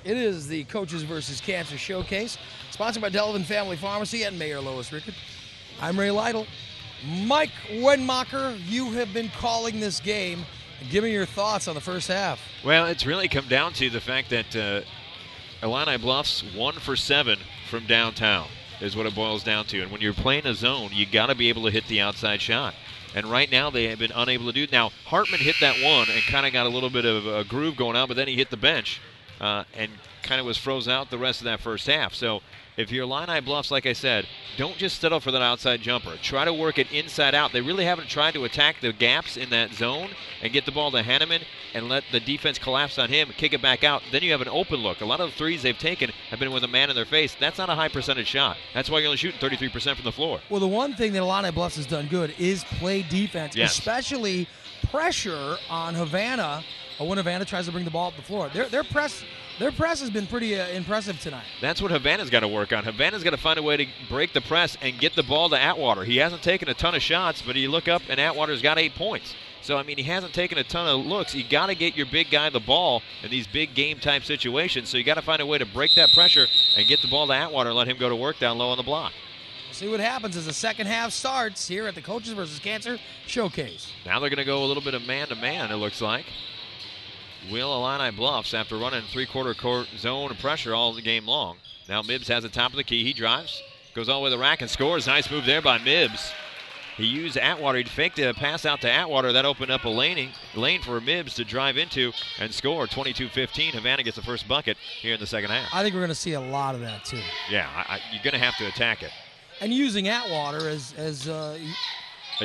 It is the Coaches versus Cancer Showcase, sponsored by Delavan Family Pharmacy and Mayor Lois Rickard. I'm Ray Lytle. Mike Wenmacher, you have been calling this game. Give me your thoughts on the first half. Well, it's really come down to the fact that Illini Bluffs 1 for 7 from downtown is what it boils down to. And when you're playing a zone, you got to be able to hit the outside shot. And right now they have been unable to do it. Now, Hartman hit that one and kind of got a little bit of a groove going on, but then he hit the bench and kind of was frozen out the rest of that first half. So if you're Illini Bluffs, like I said, don't just settle for that outside jumper. Try to work it inside out. They really haven't tried to attack the gaps in that zone and get the ball to Hanneman and let the defense collapse on him, kick it back out. Then you have an open look. A lot of the threes they've taken have been with a man in their face. That's not a high percentage shot. That's why you're only shooting 33% from the floor. Well, the one thing that Illini Bluffs has done good is play defense, yes, especially pressure on Havana when Havana tries to bring the ball up the floor. Their press has been pretty impressive tonight. That's what Havana's got to work on. Havana's got to find a way to break the press and get the ball to Atwater. He hasn't taken a ton of shots, but you look up and Atwater's got 8 points. So, I mean, he hasn't taken a ton of looks. You got to get your big guy the ball in these big game-type situations. So you got to find a way to break that pressure and get the ball to Atwater and let him go to work down low on the block. We'll see what happens as the second half starts here at the Coaches versus Cancer Showcase. Now they're going to go a little bit of man-to-man, it looks like. Will Illini Bluffs, after running three-quarter court zone of pressure all the game long. Now Mibbs has the top of the key. He drives, goes all the way to the rack and scores. Nice move there by Mibbs. He used Atwater. He faked a pass out to Atwater. That opened up a lane for Mibbs to drive into and score. 22-15. Havana gets the first bucket here in the second half. I think we're going to see a lot of that, too. Yeah, you're going to have to attack it. And using Atwater as a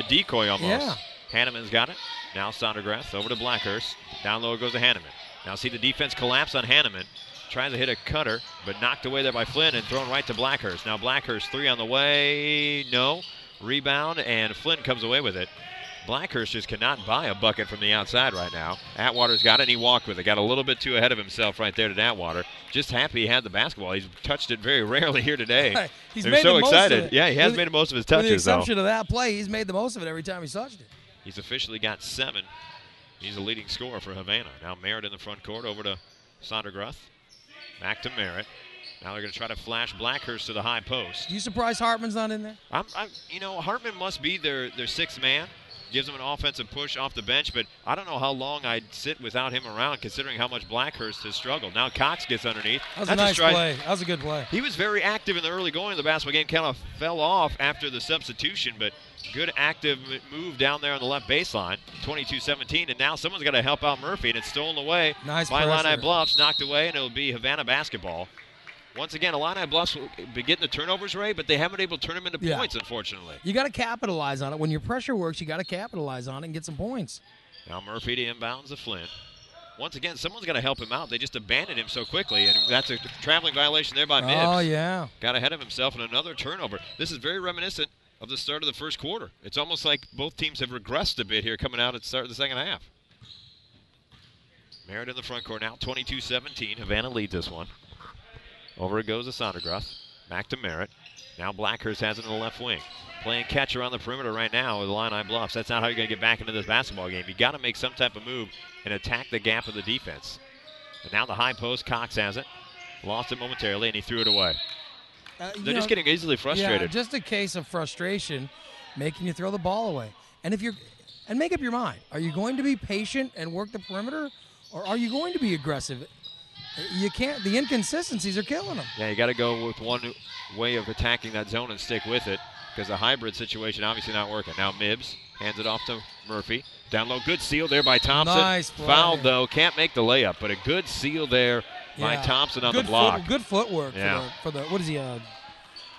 decoy almost. Yeah. Hanneman's got it. Now Sondergrath over to Blackhurst. Down low goes to Hanneman. Now see the defense collapse on Hanneman. Tries to hit a cutter, but knocked away there by Flynn and thrown right to Blackhurst. Now Blackhurst 3 on the way. No. Rebound, and Flynn comes away with it. Blackhurst just cannot buy a bucket from the outside right now. Atwater's got it, and he walked with it. Got a little bit too ahead of himself right there to Atwater. Just happy he had the basketball. He's touched it very rarely here today. They're so excited. Yeah, he has made the most of his touches, with the exception of that play, he's made the most of it every time he's touched it. He's officially got 7. He's the leading scorer for Havana. Now Merritt in the front court over to Sondergrath. Back to Merritt. Now they're going to try to flash Blackhurst to the high post. You surprised Hartman's not in there? Hartman must be their sixth man. Gives them an offensive push off the bench, but I don't know how long I'd sit without him around considering how much Blackhurst has struggled. Now Cox gets underneath. That was a nice play. That was a good play. He was very active in the early going of the basketball game. Kind of fell off after the substitution, but good active move down there on the left baseline. 22-17, and now someone's got to help out Murphy, and it's stolen away by Illini Bluffs. Knocked away, and it'll be Havana basketball. Once again, Illini Bluffs will be getting the turnovers, Ray, but they haven't been able to turn them into points, unfortunately. You got to capitalize on it. When your pressure works, you got to capitalize on it and get some points. Now Murphy to inbounds to Flynn. Once again, someone's got to help him out. They just abandoned him so quickly, and that's a traveling violation there by Mibbs. Oh, yeah. Got ahead of himself and another turnover. This is very reminiscent of the start of the first quarter. It's almost like both teams have regressed a bit here coming out at the start of the second half. Merritt in the front court now, 22-17. Havana leads this one. Over it goes to Sondergrath. Back to Merritt. Now Blackhurst has it in the left wing. Playing catch around the perimeter right now with Illini Bluffs. That's not how you're going to get back into this basketball game. You got to make some type of move and attack the gap of the defense. And now the high post, Cox has it. Lost it momentarily, and he threw it away. They're just getting easily frustrated. Yeah, just a case of frustration making you throw the ball away. And make up your mind. Are you going to be patient and work the perimeter, or are you going to be aggressive? You can't. The inconsistencies are killing them. Yeah, you got to go with one way of attacking that zone and stick with it, because the hybrid situation obviously not working. Now Mibbs hands it off to Murphy. Down low, good seal there by Thompson. Nice play. Fouled though, can't make the layup, but a good seal there by Thompson on the block. Good footwork for the what is he?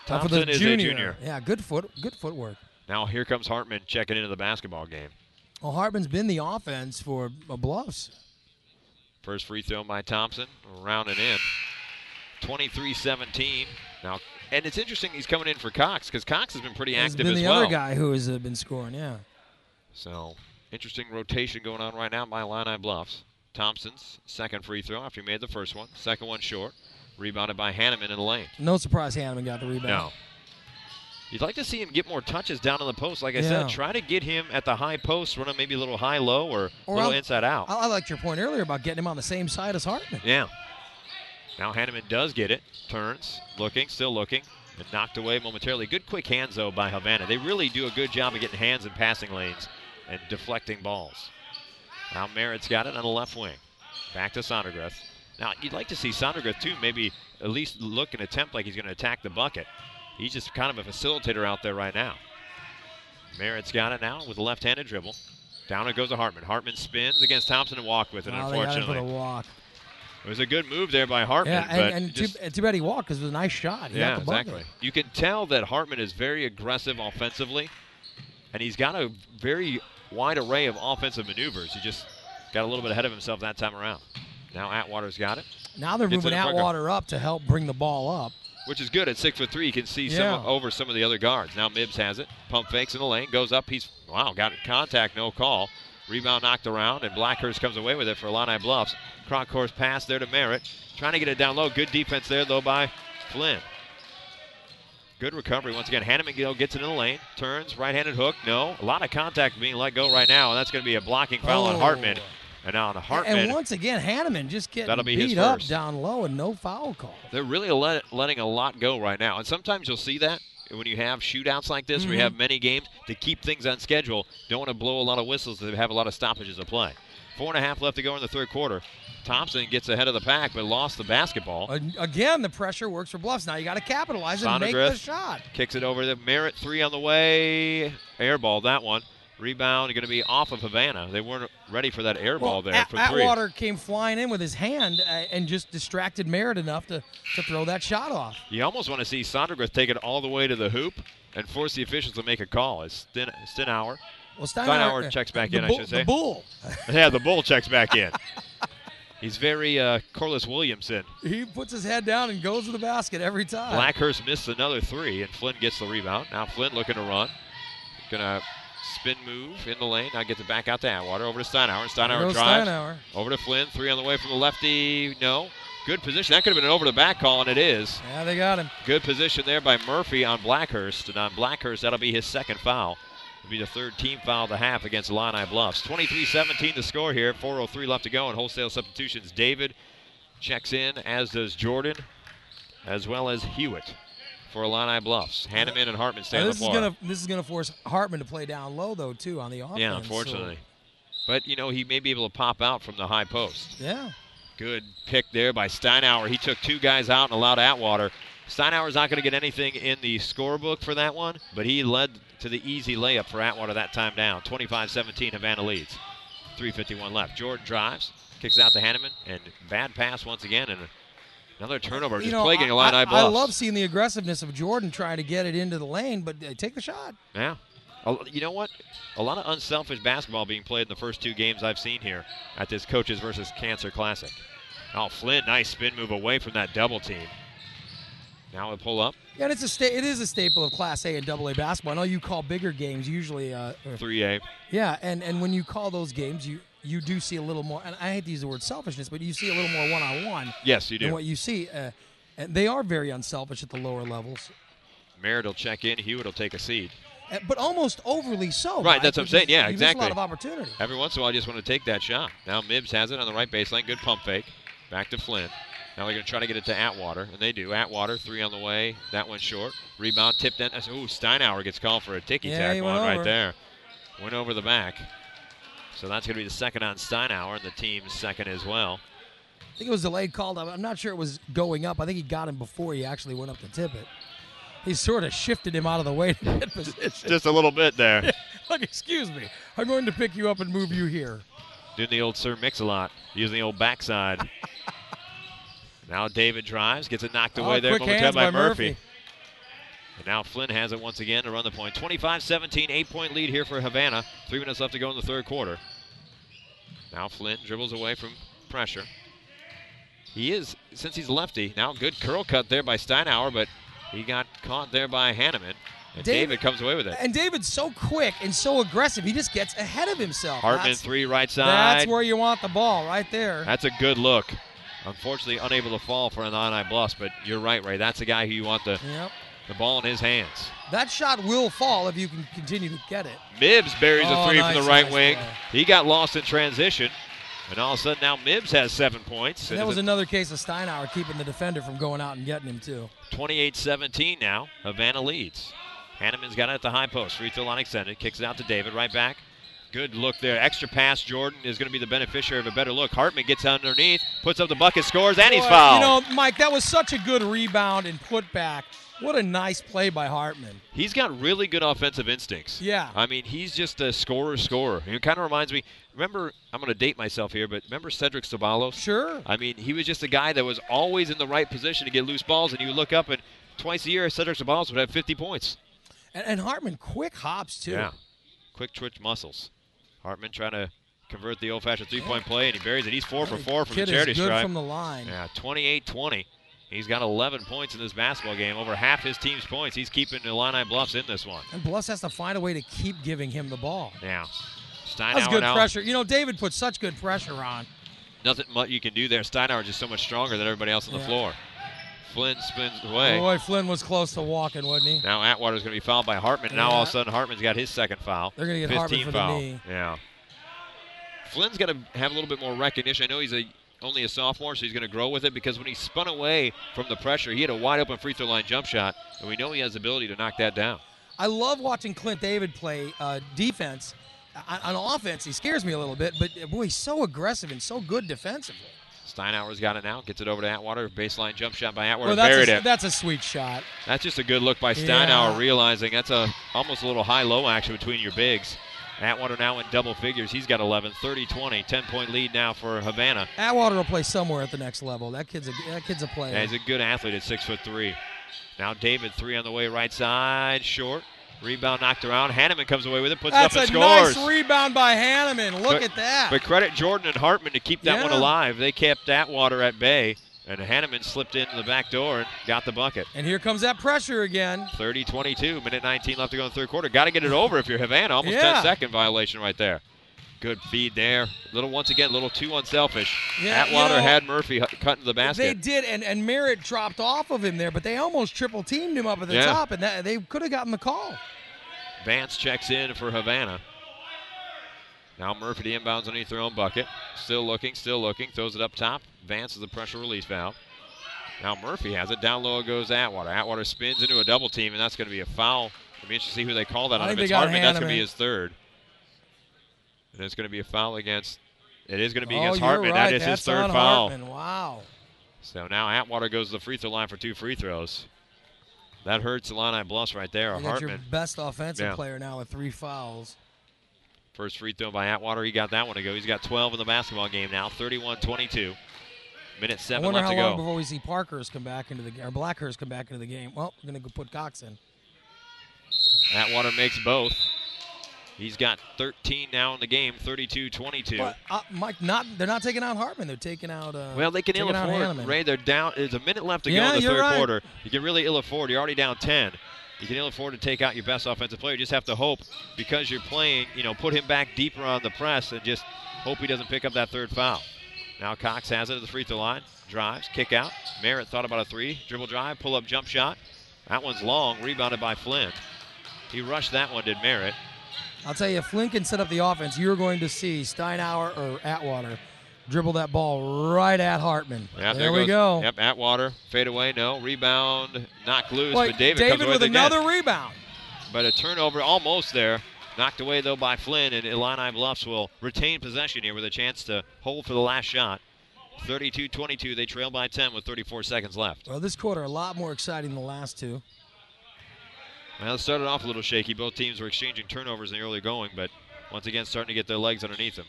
Thompson is a junior. Yeah, good footwork. Now here comes Hartman checking into the basketball game. Well, Hartman's been the offense for Bluffs. First free throw by Thompson, rounding in. 23-17. Now, and it's interesting he's coming in for Cox, because Cox has been pretty active as well. He's been the other guy who has been scoring, yeah. So, interesting rotation going on right now by Illini Bluffs. Thompson's second free throw after he made the first one. Second one short. Rebounded by Hanneman in the lane. No surprise Hanneman got the rebound. No. You'd like to see him get more touches down on the post. Like I said, try to get him at the high post, run him maybe a little high-low or a little inside-out. I liked your point earlier about getting him on the same side as Hartman. Yeah. Now Hanneman does get it. Turns, looking, still looking, and knocked away momentarily. Good quick hands, though, by Havana. They really do a good job of getting hands in passing lanes and deflecting balls. Now Merritt's got it on the left wing. Back to Sondergreth. Now, you'd like to see Sondergreth, too, maybe at least look and attempt like he's going to attack the bucket. He's just kind of a facilitator out there right now. Merritt's got it now with a left-handed dribble. Down it goes to Hartman. Hartman spins against Thompson and walked with it, unfortunately. They got him for the walk. It was a good move there by Hartman. Yeah, and too bad he walked because it was a nice shot. He got the bucket. Exactly. You can tell that Hartman is very aggressive offensively, and he's got a very wide array of offensive maneuvers. He just got a little bit ahead of himself that time around. Now Atwater's got it. Now they're moving Atwater up to help bring the ball up. Which is good at 6'3". You can see over some of the other guards. Now Mibbs has it. Pump fakes in the lane. Goes up. Got contact. No call. Rebound knocked around, and Blackhurst comes away with it for Illini Bluffs. Croc-course pass there to Merritt. Trying to get it down low. Good defense there, though, by Flynn. Good recovery. Once again, Hanneman gets it in the lane. Turns. Right-handed hook. No. A lot of contact being let go right now, and that's going to be a blocking foul on Hartman. And now on Hartman. And once again, Hanneman just getting beat up down low and no foul call. They're really letting a lot go right now. And sometimes you'll see that when you have shootouts like this, where you have many games, to keep things on schedule. Don't want to blow a lot of whistles to have a lot of stoppages of play. 4.5 left to go in the third quarter. Thompson gets ahead of the pack, but lost the basketball. Again, the pressure works for Bluffs. Now you got to capitalize and make the shot. Kicks it over to Merritt. 3 on the way. Airball that one. Rebound going to be off of Havana. They weren't ready for that air ball there for 3. Atwater came flying in with his hand and just distracted Merritt enough to throw that shot off. You almost want to see Sondergreth take it all the way to the hoop and force the officials to make a call. It's Steinauer. Well, Steinauer checks back in, I should say. The Bull. Yeah, the Bull checks back in. He's very Corliss Williamson. He puts his head down and goes to the basket every time. Blackhurst missed another 3, and Flynn gets the rebound. Now Flynn looking to run. Going to spin move in the lane. Now gets it back out to Atwater. Over to Steinauer. Steinauer drives. Over to Flynn. 3 on the way from the lefty. No. Good position. That could have been an over-the-back call, and it is. Yeah, they got him. Good position there by Murphy on Blackhurst. And on Blackhurst, that'll be his second foul. It'll be the third team foul of the half against Illini Bluffs. 23-17 the score here. 4:03 left to go. And wholesale substitutions. David checks in, as does Jordan, as well as Hewitt for Illini Bluffs. Hanneman and Hartman stay on the floor. This is going to force Hartman to play down low, though, too, on the offense. Yeah, unfortunately. But, he may be able to pop out from the high post. Yeah. Good pick there by Steinauer. He took 2 guys out and allowed Atwater. Steinauer's not going to get anything in the scorebook for that one, but he led to the easy layup for Atwater that time down. 25-17, Havana leads. 3:51 left. Jordan drives, kicks out to Hanneman, and bad pass once again, and another turnover, just plaguing Illini Bluffs. I love seeing the aggressiveness of Jordan trying to get it into the lane, but take the shot. Yeah. You know what? A lot of unselfish basketball being played in the first 2 games I've seen here at this Coaches versus Cancer Classic. Oh, Flynn, nice spin move away from that double team. Now we pull up. Yeah, and it is a staple of Class A and AA basketball. I know you call bigger games usually 3A. Yeah, and when you call those games, you do see a little more, and I hate to use the word selfishness, but you see a little more one-on-one. Yes, you do. Than what you see. And they are very unselfish at the lower levels. Merritt will check in. Hewitt will take a seed. But almost overly so. Right, that's what I'm saying. Yeah, exactly. A lot of opportunity. Every once in a while, I just want to take that shot. Now Mibbs has it on the right baseline. Good pump fake. Back to Flynn. Now they're going to try to get it to Atwater, and they do. Atwater, 3 on the way. That one short. Rebound, tipped in. Ooh, Steinauer gets called for a ticky-tack one right there. Went over the back. So that's going to be the second on Steinauer, and the team's second as well. I think it was delayed call. I'm not sure it was going up. I think he got him before he actually went up to tip it. He sort of shifted him out of the way to get position. Just a little bit there. Like, excuse me. I'm going to pick you up and move you here. Doing the old Sir Mix-a-Lot, using the old backside. Now David drives, gets it knocked away there momentarily by Murphy. And now Flynn has it once again to run the point. 25-17, 8-point lead here for Havana. 3 minutes left to go in the third quarter. Now Flynn dribbles away from pressure. Since he's lefty, now good curl cut there by Steinauer, but he got caught there by Hanneman. And David comes away with it. And David's so quick and so aggressive, he just gets ahead of himself. Hartman 3 right side. That's where you want the ball, right there. That's a good look. Unfortunately, unable to fall for Illini Bluffs, but you're right, Ray. That's the guy who you want the the ball in his hands. That shot will fall if you can continue to get it. Mibbs buries a three from the right wing. Play. He got lost in transition. And all of a sudden now Mibbs has 7 points. And that was another case of Steinauer keeping the defender from going out and getting him, too. 28-17 now. Havana leads. Hanneman's got it at the high post. Free throw line extended. Kicks it out to David. Right back. Good look there. Extra pass. Jordan is going to be the beneficiary of a better look. Hartman gets underneath, puts up the bucket, scores, and he's fouled. You know, Mike, that was such a good rebound and put back. What a nice play by Hartman. He's got really good offensive instincts. Yeah. I mean, he's just a scorer. It kind of reminds me, remember, I'm going to date myself here, but remember Cedric Ceballos? Sure. I mean, he was just a guy that was always in the right position to get loose balls, and you would look up and twice a year Cedric Ceballos would have 50 points. And Hartman, quick hops, too. Yeah, quick twitch muscles. Hartman trying to convert the old-fashioned three-point play, and he buries it. He's 4 for 4 from the charity stripe. Kid is good from the line. Yeah, 28-20. He's got 11 points in this basketball game. Over half his team's points. He's keeping Illini Bluffs in this one. And Bluffs has to find a way to keep giving him the ball. Yeah. Steinauer That's good now. pressure. You know, David put such good pressure on. Nothing much you can do there. Steinauer just so much stronger than everybody else on the floor. Flynn spins away. Boy, Flynn was close to walking, wasn't he? Now Atwater's going to be fouled by Hartman. Now all of a sudden Hartman's got his second foul. They're going to get Hartman for foul. the knee. Yeah. Flynn's got to have a little bit more recognition. I know he's only a sophomore, so he's going to grow with it, because when he spun away from the pressure, he had a wide-open free throw line jump shot, and we know he has the ability to knock that down. I love watching Clint David play defense. On offense, he scares me a little bit, but, boy, he's so aggressive and so good defensively. Steinauer's got it now. Gets it over to Atwater. Baseline jump shot by Atwater. Well, buried it. That's a sweet shot. That's just a good look by Steinauer, realizing that's almost a little high-low action between your bigs. Atwater now in double figures. He's got 11, 30-20, 10-point lead now for Havana. Atwater will play somewhere at the next level. That kid's a player. Yeah, he's a good athlete at 6'3". Now David, 3 on the way, right side, short. Rebound knocked around. Hanneman comes away with it, puts it up and scores. That's a nice rebound by Hanneman. Look at that. But credit Jordan and Hartman to keep that one alive. They kept Atwater at bay, and Hanneman slipped into the back door and got the bucket. And here comes that pressure again. 30-22, minute 19 left to go in the third quarter. Got to get it over if you're Havana. Almost 10-second violation right there. Good feed there. Once again, a little too unselfish. Yeah, Atwater had Murphy cut into the basket. They did, and Merritt dropped off of him there, but they almost triple-teamed him up at the top, and they could have gotten the call. Vance checks in for Havana. Now Murphy inbounds underneath their own bucket. Still looking, throws it up top. Vance is the pressure release foul. Now Murphy has it. Down low goes Atwater. Atwater spins into a double team, and that's going to be a foul. It'll be interesting to see who they call that on. If it's Hartman, that's going to be his third. And it's going to be a foul against. It is going to be against Hartman. Right. That is that's his third foul. Hartman. Wow. So now Atwater goes to the free throw line for 2 free throws. That hurts Illini Bluffs right there. You got your best offensive player now with 3 fouls. First free throw by Atwater. He got that one to go. He's got 12 in the basketball game now. 31-22. Minute 7 left to go. I wonder how long before we see Parkhurst come back into the game, or Blackhurst come back into the game. Well, we're going to go put Cox in. Atwater makes both. He's got 13 now in the game, 32-22. But, Mike, they're not taking out Hartman. They're taking out well, they can ill afford. Ray, they're down. There's a minute left to go in the third quarter. You can really ill afford. You're already down 10. You can ill afford to take out your best offensive player. You just have to hope, because you're playing, put him back deeper on the press and just hope he doesn't pick up that third foul. Now Cox has it at the free throw line. Drives, kick out. Merritt thought about a 3. Dribble drive, pull up jump shot. That one's long, rebounded by Flynn. He rushed that one, did Merritt. I'll tell you, if Flynn can set up the offense, you're going to see Steinauer or Atwater dribble that ball right at Hartman. Yep, there we go. Yep, Atwater, fade away, no. Rebound, knocked loose, but David comes away with another rebound. But a turnover almost there. Knocked away, though, by Flynn, and Illini Bluffs will retain possession here with a chance to hold for the last shot. 32-22, they trail by 10 with 34 seconds left. Well, this quarter a lot more exciting than the last two. Well, it started off a little shaky. Both teams were exchanging turnovers in the early going, but once again starting to get their legs underneath them.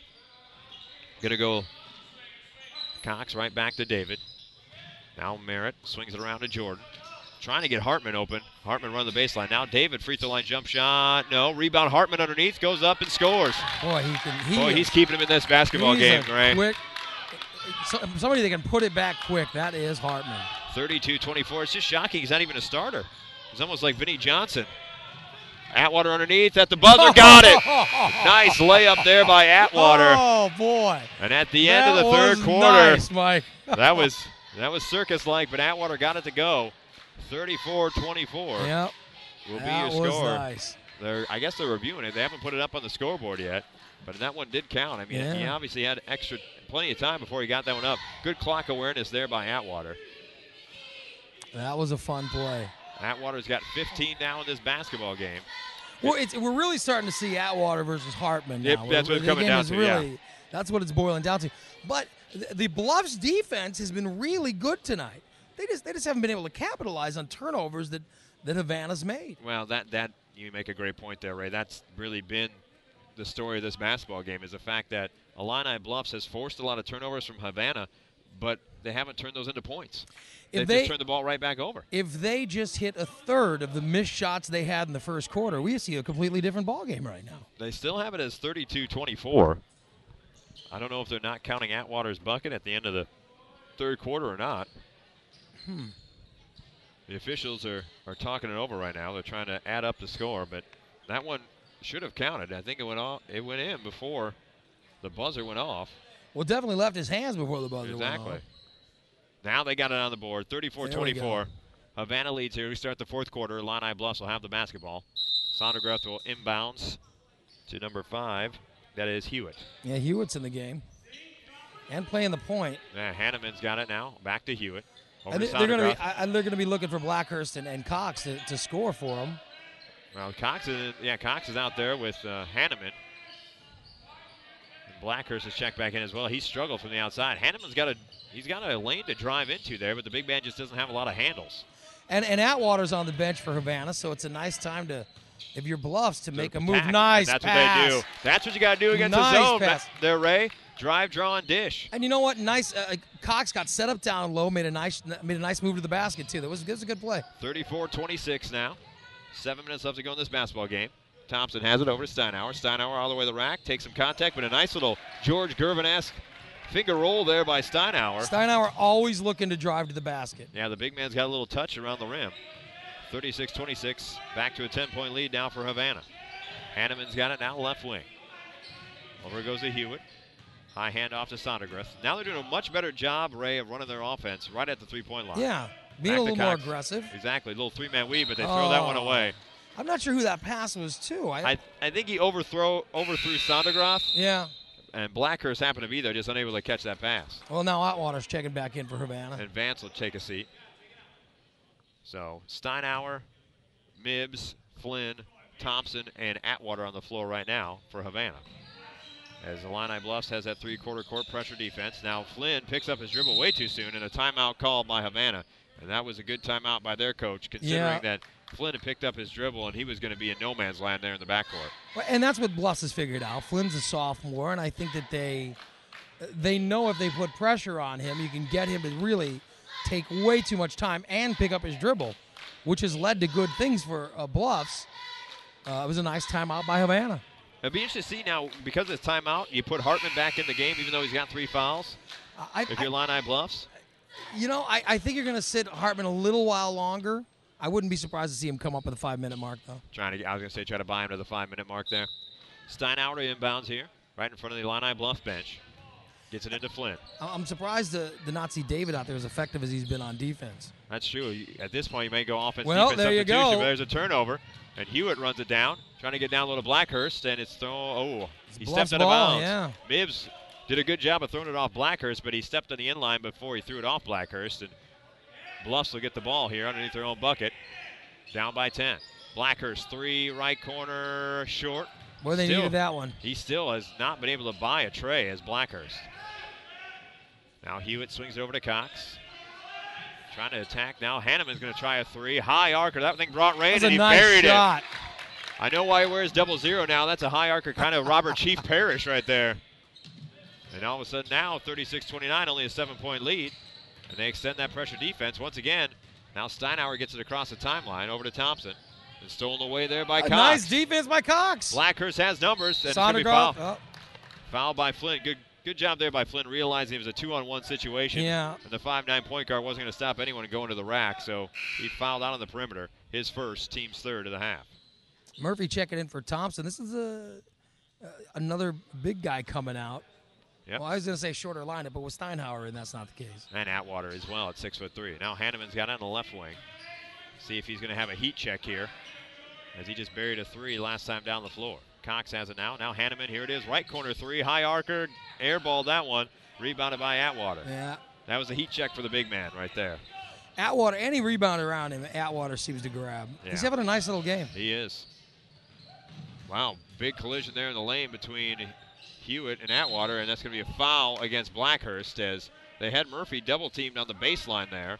Going to go Cox right back to David. Now Merritt swings it around to Jordan. Trying to get Hartman open. Hartman run the baseline. Now David, free throw line jump shot. No, rebound. Hartman underneath, goes up and scores. Boy, he's keeping him in this basketball game, right? Quick, somebody that can put it back quick, that is Hartman. 32-24. It's just shocking. He's not even a starter. He's almost like Vinnie Johnson. Atwater underneath at the buzzer. Got it. Nice layup there by Atwater. Oh, boy. And at the end of the third quarter, nice, Mike. that was circus-like, but Atwater got it to go. 34-24 Yep. will be That your was score. nice. I guess they're reviewing it. They haven't put it up on the scoreboard yet, but that one did count. I mean, he obviously had plenty of time before he got that one up. Good clock awareness there by Atwater. That was a fun play. Atwater's got 15 now in this basketball game. Well, we're really starting to see Atwater versus Hartman now. That's what it's coming down to, That's what it's boiling down to. But the Bluffs defense has been really good tonight. They just haven't been able to capitalize on turnovers that Havana's made. Well, that you make a great point there, Ray. That's really been the story of this basketball game, is the fact that Illini Bluffs has forced a lot of turnovers from Havana, but they haven't turned those into points. They've just turned the ball right back over. If they just hit a third of the missed shots they had in the first quarter, we see a completely different ball game right now. They still have it as 32-24. I don't know if they're not counting Atwater's bucket at the end of the third quarter or not. The officials are talking it over right now. They're trying to add up the score, but that one should have counted. I think it went off. It went in before the buzzer went off. Well, definitely left his hands before the buzzer went off. Exactly. Now they got it on the board, 34-24. Havana leads here. We start the fourth quarter. Illini Bluffs will have the basketball. Sondergreth will inbounds to number 5. That is Hewitt. Yeah, Hewitt's in the game. And playing the point. Yeah, Hanneman's got it now. Back to Hewitt. And they're going to be looking for Blackhurst and Cox to score for them. Well, Cox is out there with Hanneman. And Blackhurst is checked back in as well. He struggled from the outside. Hanneman's got a lane to drive into there, but the big man just doesn't have a lot of handles. And Atwater's on the bench for Havana, so it's a nice time to, if you're Bluffs, to make a move. Attack. Nice That's pass. What they do. That's what you got to do against the zone. There, Ray. Drive, draw, and dish. And you know what? Nice. Cox got set up down low, made a nice move to the basket too. That was a good play. 34-26 now. 7 minutes left to go in this basketball game. Thompson has it over to Steinauer. Steinauer all the way to the rack, takes some contact, but a nice little George Gervin-esque finger roll there by Steinauer. Steinauer always looking to drive to the basket. Yeah, the big man's got a little touch around the rim. 36-26, back to a 10-point lead now for Havana. Hanneman's got it now, left wing. Over goes to Hewitt. High handoff to Sondergreth. Now they're doing a much better job, Ray, of running their offense right at the three-point line. Yeah, being a little more aggressive. Exactly, a little three-man weave, but they throw that one away. I'm not sure who that pass was to. I think he overthrew Sondergreth. Yeah. And Blackhurst happened to be there, just unable to catch that pass. Well, now Atwater's checking back in for Havana. And Vance will take a seat. So Steinauer, Mibbs, Flynn, Thompson, and Atwater on the floor right now for Havana. As Illini Bluffs has that three-quarter court pressure defense. Now Flynn picks up his dribble way too soon, and a timeout called by Havana. And that was a good timeout by their coach, considering that Flynn had picked up his dribble, and he was going to be in no man's land there in the backcourt. Well, and that's what Bluffs has figured out. Flynn's a sophomore, and I think that they know if they put pressure on him, you can get him to really take way too much time and pick up his dribble, which has led to good things for Bluffs. It was a nice timeout by Havana. It'll be interesting to see now, because of this timeout, you put Hartman back in the game, even though he's got 3 fouls, if you're Illini Bluffs. You know, I think you're going to sit Hartman a little while longer. I wouldn't be surprised to see him come up at the 5-minute mark, though. I was going to say try to buy him to the 5-minute mark there. Steinauer inbounds here, right in front of the Illini Bluffs bench. Gets it into Flynn. I'm surprised to not see David out there as effective as he's been on defense. That's true. At this point, you may go offense, well, defense, there you go. But there's a turnover, and Hewitt runs it down, trying to get down low to Blackhurst, and it's thrown. He stepped out of bounds. Yeah. Mibbs did a good job of throwing it off Blackhurst, but he stepped on the inline before he threw it off Blackhurst, and Bluffs will get the ball here underneath their own bucket. Down by 10. Blackhurst, 3, right corner, short. Boy, they needed that one. He still has not been able to buy a tray as Blackhurst. Now Hewitt swings it over to Cox. Trying to attack now. Hanneman's going to try a 3. High arcer. That thing brought rain, and he buried it. I know why he wears 00 now. That's a high arcer, kind of Robert Chief Parrish right there. And all of a sudden now, 36-29, only a 7-point lead. And they extend that pressure defense once again. Now Steinauer gets it across the timeline over to Thompson. And stolen away there by Cox. Nice defense by Cox. Blackhurst has numbers. And it's going to be fouled. Foul by Flynn. Good job there by Flynn, realizing it was a 2-on-1 situation. Yeah. And the 5'9" point guard wasn't going to stop anyone going to the rack, so he fouled out on the perimeter. His first, team's third of the half. Murphy checking in for Thompson. This is another big guy coming out. Yep. Well, I was going to say shorter lineup, but with Steinauer, and that's not the case. And Atwater as well at 6'3". Now Hanneman's got it on the left wing. See if he's going to have a heat check here, as he just buried a three last time down the floor. Cox has it now. Now Hanneman, here it is. Right corner three. High arcer. Airballed that one. Rebounded by Atwater. Yeah. That was a heat check for the big man right there. Atwater, any rebound around him, Atwater seems to grab. Yeah. He's having a nice little game. He is. Wow, big collision there in the lane between Hewitt and Atwater, and that's going to be a foul against Blackhurst as they had Murphy double-teamed on the baseline there.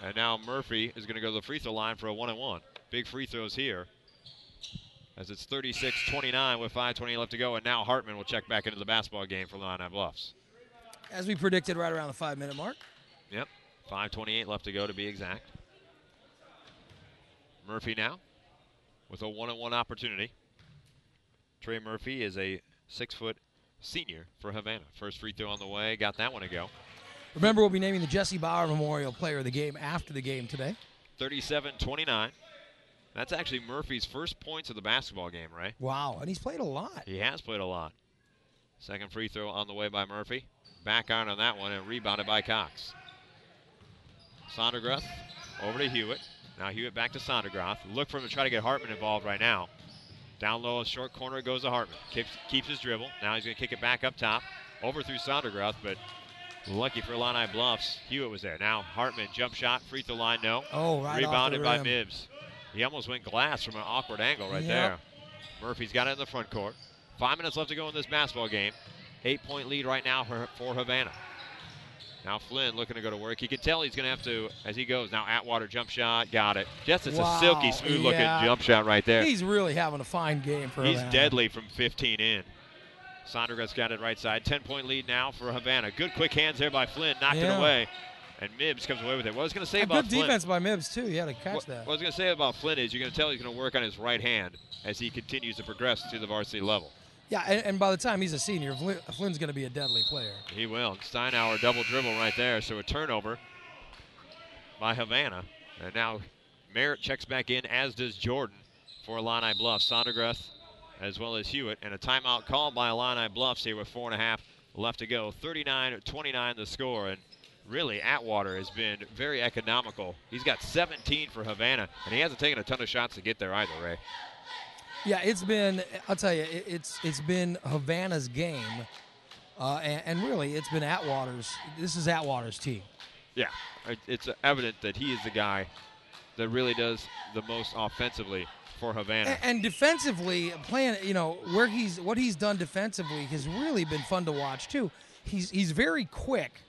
And now Murphy is going to go to the free throw line for a 1-and-1. Big free throws here, as it's 36-29 with 5:20 left to go. And now Hartman will check back into the basketball game for Illini Bluffs. As we predicted, right around the 5-minute mark. Yep, 5:28 left to go to be exact. Murphy now with a 1-on-1 opportunity. Trey Murphy is a 6-foot senior for Havana. First free throw on the way, got that one to go. Remember, we'll be naming the Jesse Bauer Memorial Player of the Game after the game today. 37-29. That's actually Murphy's first points of the basketball game, Ray. Wow, and he's played a lot. He has played a lot. Second free throw on the way by Murphy. Back on that one and rebounded by Cox. Sondergroth over to Hewitt. Now Hewitt back to Sondergroth. Look for him to try to get Hartman involved right now. Down low, short corner goes to Hartman. Keeps his dribble. Now he's going to kick it back up top. Over through Sondergroth, but lucky for Illini Bluffs, Hewitt was there. Now Hartman, jump shot, free throw line, no. Oh, right. Rebounded off the by rim. Mibbs. He almost went glass from an awkward angle right there. Murphy's got it in the front court. 5 minutes left to go in this basketball game. 8-point lead right now for Havana. Now Flynn looking to go to work. You can tell he's going to have to, as he goes. Now Atwater jump shot, got it. Just it's a silky smooth looking jump shot right there. He's really having a fine game for Havana. He's deadly from 15 in. Sondergroth's got it right side. 10-point lead now for Havana. Good quick hands there by Flynn. Knocked it away. And Mibbs comes away with it. What I was going to say about Flynn. Good defense by Mibbs, too. He had to catch that. What I was going to say about Flynn is you're going to tell he's going to work on his right hand as he continues to progress to the varsity level. Yeah, and by the time he's a senior, Flynn's going to be a deadly player. He will. Steinauer double dribble right there. So a turnover by Havana. And now Merritt checks back in, as does Jordan for Illini Bluffs. Sondergroth as well as Hewitt. And a timeout called by Illini Bluffs here with 4.5 left to go. 39-29 the score. And really, Atwater has been very economical. He's got 17 for Havana, and he hasn't taken a ton of shots to get there either, Ray. Yeah, it's been, I'll tell you, it's been Havana's game, and really, it's been Atwater's. This is Atwater's team. Yeah, it's evident that he is the guy that really does the most offensively for Havana. And defensively, playing, what he's done defensively has really been fun to watch, too. He's very quick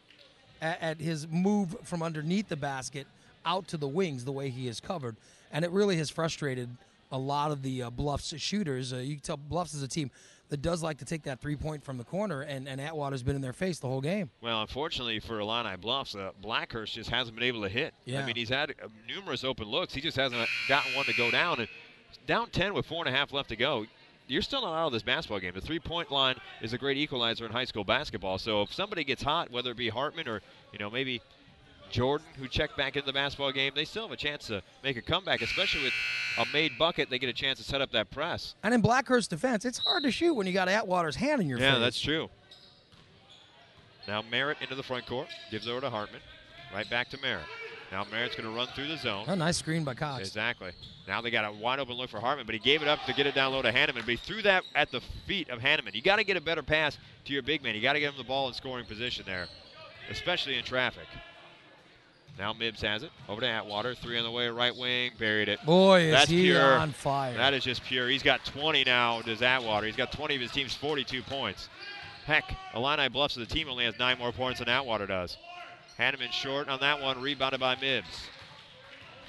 at his move from underneath the basket out to the wings, the way he is covered. And it really has frustrated a lot of the Bluffs shooters. You can tell Bluffs is a team that does like to take that three-point from the corner, and Atwater's been in their face the whole game. Well, unfortunately for Illini Bluffs, Blackhurst just hasn't been able to hit. Yeah. I mean, he's had numerous open looks. He just hasn't gotten one to go down. And down 10 with 4.5 left to go. You're still not out of this basketball game. The three-point line is a great equalizer in high school basketball. So if somebody gets hot, whether it be Hartman or, maybe Jordan, who checked back into the basketball game, they still have a chance to make a comeback, especially with a made bucket. They get a chance to set up that press. And in Blackhurst's defense, it's hard to shoot when you got Atwater's hand in your face. Yeah, that's true. Now Merritt into the front court. Gives over to Hartman. Right back to Merritt. Now Merritt's going to run through the zone. A nice screen by Cox. Exactly. Now they got a wide open look for Hartman, but he gave it up to get it down low to Hanneman. But he threw that at the feet of Hanneman. You got to get a better pass to your big man. You got to get him the ball in scoring position there, especially in traffic. Now Mibbs has it. Over to Atwater. Three on the way, right wing. Buried it. Boy, That's is he pure. on fire. That is just pure. He's got 20 now, does Atwater. He's got 20 of his team's 42 points. Heck, Illini Bluffs as a team only has 9 more points than Atwater does. Hanneman short on that one, rebounded by Mibbs.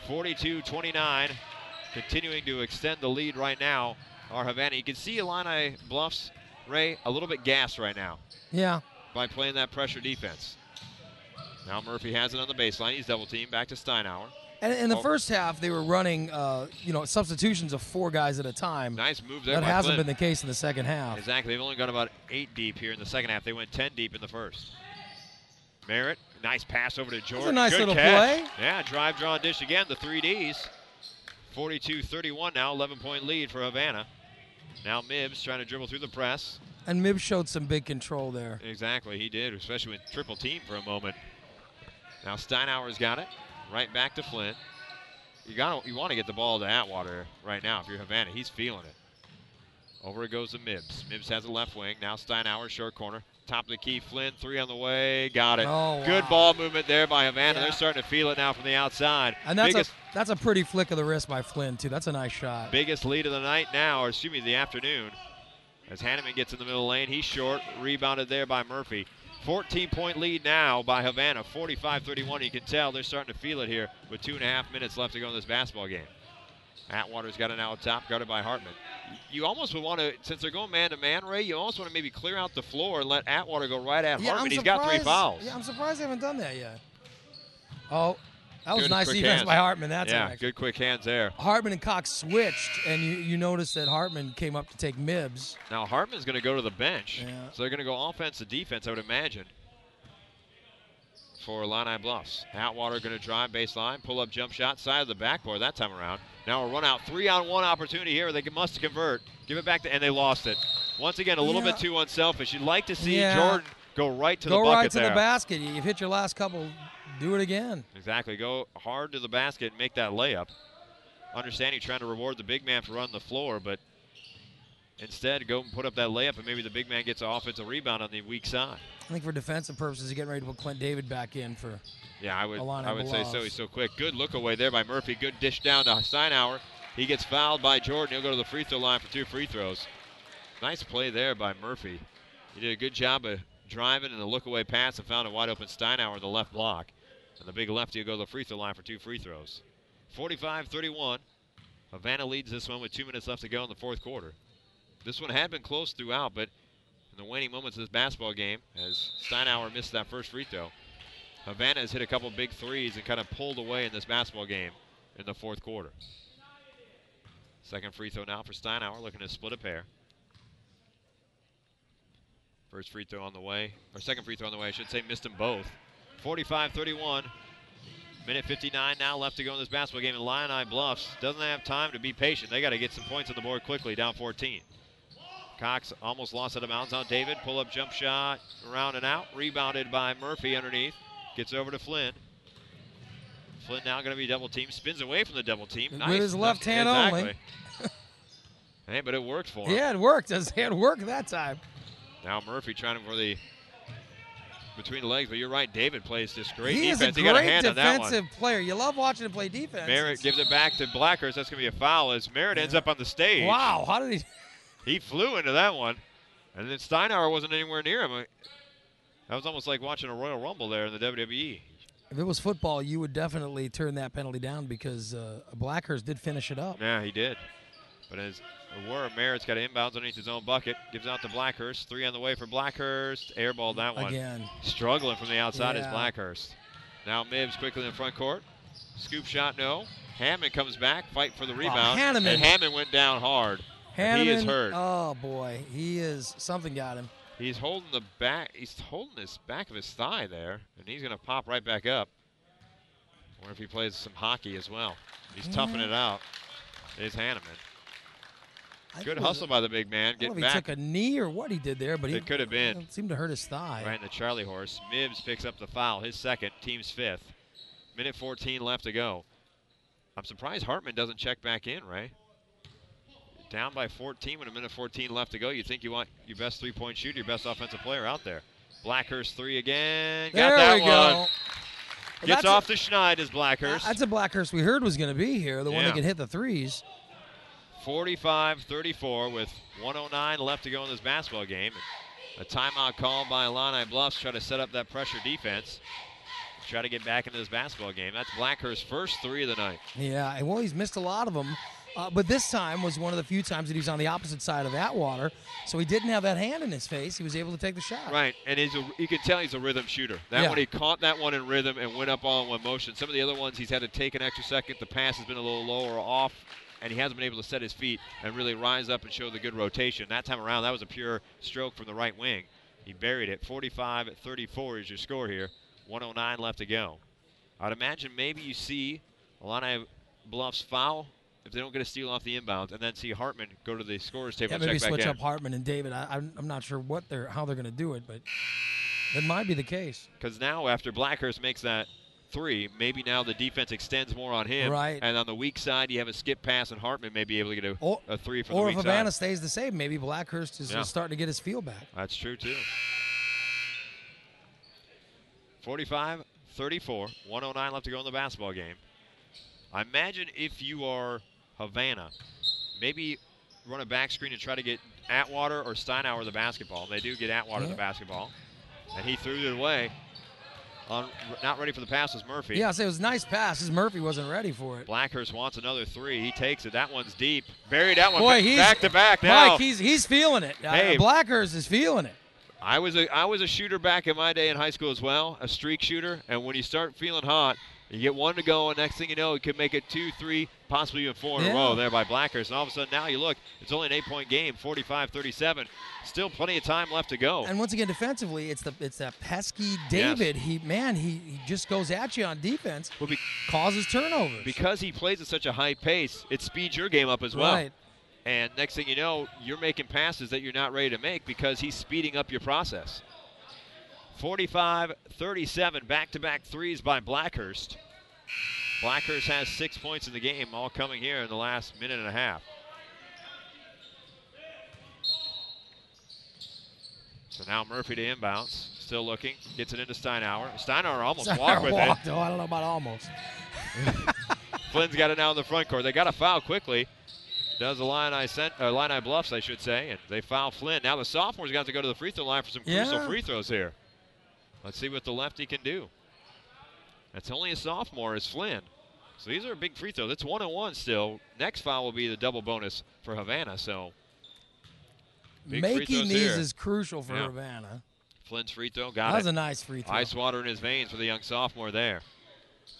42-29, continuing to extend the lead right now are Havana. You can see Illini Bluffs, Ray, a little bit gassed right now. Yeah. By playing that pressure defense. Now Murphy has it on the baseline. He's double-teamed back to Steinauer. And in the first half, they were running, substitutions of 4 guys at a time. Nice move there. That by hasn't Flynn. been the case in the second half. Exactly. They've only got about 8 deep here in the second half. They went 10 deep in the first. Merritt, nice pass over to Jordan. That's a nice Good little catch. play. Yeah, drive, draw, and dish again. The 3Ds. 42-31 now, 11-point lead for Havana. Now Mibbs trying to dribble through the press. And Mibbs showed some big control there. Exactly, he did, especially with triple team for a moment. Now Steinauer's got it. Right back to Flynn. you want to get the ball to Atwater right now if you're Havana. He's feeling it. Over it goes to Mibbs. Mibbs has a left wing. Now Steinauer, short corner. Top of the key, Flynn, 3 on the way. Got it. Oh, Good wow. ball movement there by Havana. Yeah. They're starting to feel it now from the outside. And that's a pretty flick of the wrist by Flynn, too. That's a nice shot. Biggest lead of the night now, or excuse me, the afternoon. As Hanneman gets in the middle lane, he's short. Rebounded there by Murphy. 14-point lead now by Havana, 45-31. You can tell they're starting to feel it here with 2.5 minutes left to go in this basketball game. Atwater's got it now up top, guarded by Hartman. You almost would want to, since they're going man-to-man, Ray, you almost want to maybe clear out the floor and let Atwater go right at Hartman. He's got 3 fouls. Yeah, I'm surprised they haven't done that yet. Oh, that was Good nice quick defense hands by Hartman. That's yeah, nice. good quick hands there. Hartman and Cox switched, and you noticed that Hartman came up to take Mibbs. Now Hartman's going to go to the bench, Yeah. so they're going to go offense to defense, I would imagine, for Illini Bluffs. Atwater going to drive baseline, pull up jump shot, side of the backboard that time around. Now a run out 3-on-1 opportunity here. They must convert. Give it back to, and they lost it. Once again, a little bit too unselfish. You'd like to see Jordan go right to the bucket Go right to there. the basket. You've hit your last couple. Do it again. Exactly. Go hard to the basket and make that layup. Understand you're trying to reward the big man for running the floor, but instead go and put up that layup, and maybe the big man gets an offensive rebound on the weak side. I think for defensive purposes, you're getting ready to put Clint David back in for. Yeah, I would say so. Bluffs. He's so quick. Good look away there by Murphy. Good dish down to Steinauer. He gets fouled by Jordan. He'll go to the free throw line for 2 free throws. Nice play there by Murphy. He did a good job of driving and a look away pass and found a wide open Steinauer in the left block. And the big lefty will go to the free throw line for 2 free throws. 45-31. Havana leads this one with 2 minutes left to go in the fourth quarter. This one had been close throughout, but in the waning moments of this basketball game, as Steinauer missed that first free throw, Havana has hit a couple big threes and kind of pulled away in this basketball game in the fourth quarter. Second free throw now for Steinauer, looking to split a pair. First free throw on the way, or second free throw on the way, I should say, missed them both. 45-31. Minute 59 now left to go in this basketball game. And Illini Bluffs doesn't have time to be patient. They got to get some points on the board quickly, down 14. Cox almost lost out of bounds. Now David, pull-up jump shot, around and out. Rebounded by Murphy underneath. Gets over to Flynn. Flynn now going to be double teamed. Spins away from the double team. With Nice. his left hand only. Hey, but it worked for him. Yeah, it worked. His hand worked that time. Now Murphy trying for the between the legs, but you're right. David plays this great He defense. is a He got a great hand on that one. defensive player. You love watching him play defense. Merritt gives it back to Blackhurst. That's going to be a foul as Merritt ends up on the stage. Wow, how did he? He flew into that one. And then Steinauer wasn't anywhere near him. That was almost like watching a Royal Rumble there in the WWE. If it was football, you would definitely turn that penalty down because Blackhurst did finish it up. Yeah, he did. But as it were, Merritt's got inbounds underneath his own bucket. Gives out to Blackhurst. 3 on the way for Blackhurst. Airballed that one. Again. Struggling from the outside is Yeah. Blackhurst. Now Mibbs quickly in the front court. Scoop shot, no. Hammond comes back, fight for the rebound. Hanneman. And Hammond went down hard. Hanneman, He is hurt. Oh boy, he is. Something got him. He's holding the back. He's holding this back of his thigh there, and he's going to pop right back up. I wonder if he plays some hockey as well. He's toughing it out. It's Hanneman. Good hustle by the big man. I don't know Getting if he back. took a knee or what he did there, but It could have been. It seemed to hurt his thigh. Right in the Charlie horse. Mibbs picks up the foul, his second, team's fifth. Minute 14 left to go. I'm surprised Hartman doesn't check back in, Ray. Down by 14 with a minute 14 left to go. You think you want your best three-point shooter, your best offensive player out there. Blackhurst 3 again. Got There that we one. go. Gets off the schneid is Blackhurst. That's a Blackhurst we heard was going to be here, the one Yeah. that can hit the threes. 45-34 with 109 left to go in this basketball game. A timeout called by Illini Bluffs, try to set up that pressure defense. Try to get back into this basketball game. That's Blackhurst's first 3 of the night. Yeah, and well, he's missed a lot of them. But this time was one of the few times that he was on the opposite side of Atwater, so he didn't have that hand in his face. He was able to take the shot. Right, and you can tell he's a rhythm shooter. That one, he caught that one in rhythm and went up all in one motion. Some of the other ones, he's had to take an extra second. The pass has been a little low or off, and he hasn't been able to set his feet and really rise up and show the good rotation. That time around, that was a pure stroke from the right wing. He buried it. 45-34 is your score here. 109 left to go. I'd imagine maybe you see Illini Bluffs foul if they don't get a steal off the inbounds, and then see Hartman go to the scorer's table and check maybe back switch in. up Hartman and David. I'm not sure how they're going to do it, but that might be the case. Because now after Blackhurst makes that 3. Maybe now the defense extends more on him. Right. And on the weak side, you have a skip pass, and Hartman may be able to get a 3 from the Or weak if side. Havana stays the same, maybe Blackhurst is starting to get his feel back. That's true, too. 45-34, 109 left to go in the basketball game. I imagine if you are Havana, maybe run a back screen and try to get Atwater or Steinauer the basketball. They do get Atwater the basketball. And he threw it away. Not ready for the pass was Murphy. Yeah, so it was a nice pass. As Murphy wasn't ready for it. Blackhurst wants another 3. He takes it. That one's deep. Buried that one. Boy, back to back now. Mike, he's feeling it. Hey, Blackhurst is feeling it. I was a shooter back in my day in high school as well, a streak shooter. And when you start feeling hot, you get one to go, and next thing you know, you could make it 2, 3, possibly even 4 in a row there by Blackhurst. And all of a sudden now you look, it's only an 8-point game, 45-37. Still plenty of time left to go. And once again, defensively, it's that pesky David. Yes. He just goes at you on defense, causes turnovers. Because he plays at such a high pace, it speeds your game up as well. Right. And next thing you know, you're making passes that you're not ready to make because he's speeding up your process. 45-37, back-to-back threes by Blackhurst. Blackhurst has 6 points in the game, all coming here in the last minute and a half. So now Murphy to inbounds, still looking, gets it into Steinauer. Steinauer almost walked with it. Oh, I don't know about almost. Flynn's got it now in the front court. They got a foul quickly. Does the Illini Bluffs, I should say, and they foul Flynn. Now the sophomore's got to go to the free throw line for some crucial free throws here. Let's see what the lefty can do. That's only a sophomore, is Flynn. So these are big free throws. It's 1-1 still. Next foul will be the double bonus for Havana. So big free making throws these here. is crucial for Havana. Flynn's free throw, got it. That was a nice free throw. Ice water in his veins for the young sophomore there.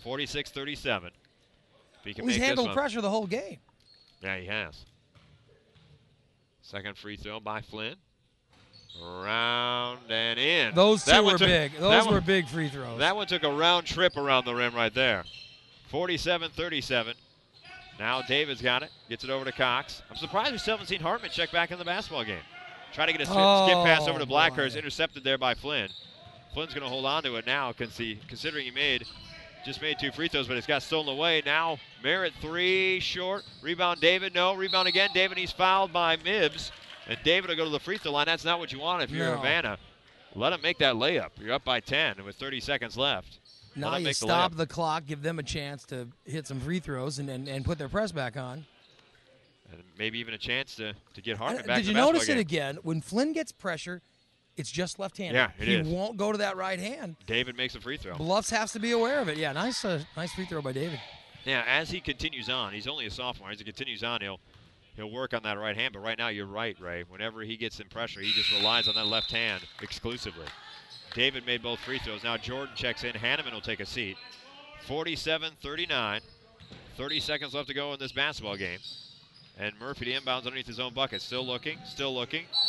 46-37. He's handled pressure the whole game. Yeah, he has. Second free throw by Flynn. Round and in. Those two were big. Those were big free throws. That one took a round trip around the rim right there. 47-37. Now David's got it. Gets it over to Cox. I'm surprised we still haven't seen Hartman check back in the basketball game. Try to get a skip pass over to Blackhurst. Intercepted there by Flynn. Flynn's going to hold on to it now considering he just made 2 free throws, but it's got stolen away. Now Merritt 3 short. Rebound David. No. Rebound again. David, he's fouled by Mibbs. And David will go to the free throw line. That's not what you want if you're Havana. Let him make that layup. You're up by 10 with 30 seconds left. Now you stop the clock, give them a chance to hit some free throws and put their press back on. And maybe even a chance to get Hartman back Did to the you basketball notice game. it again? When Flynn gets pressure, it's just left-handed. Yeah, it is. He won't go to that right hand. David makes a free throw. Bluffs has to be aware of it. Yeah, nice free throw by David. Yeah, as he continues on, he's only a sophomore. As he continues on, he'll work on that right hand. But right now, you're right, Ray. Whenever he gets in pressure, he just relies on that left hand exclusively. David made both free throws. Now Jordan checks in. Hanneman will take a seat. 47-39. 30 seconds left to go in this basketball game. And Murphy to inbounds underneath his own bucket. Still looking. There's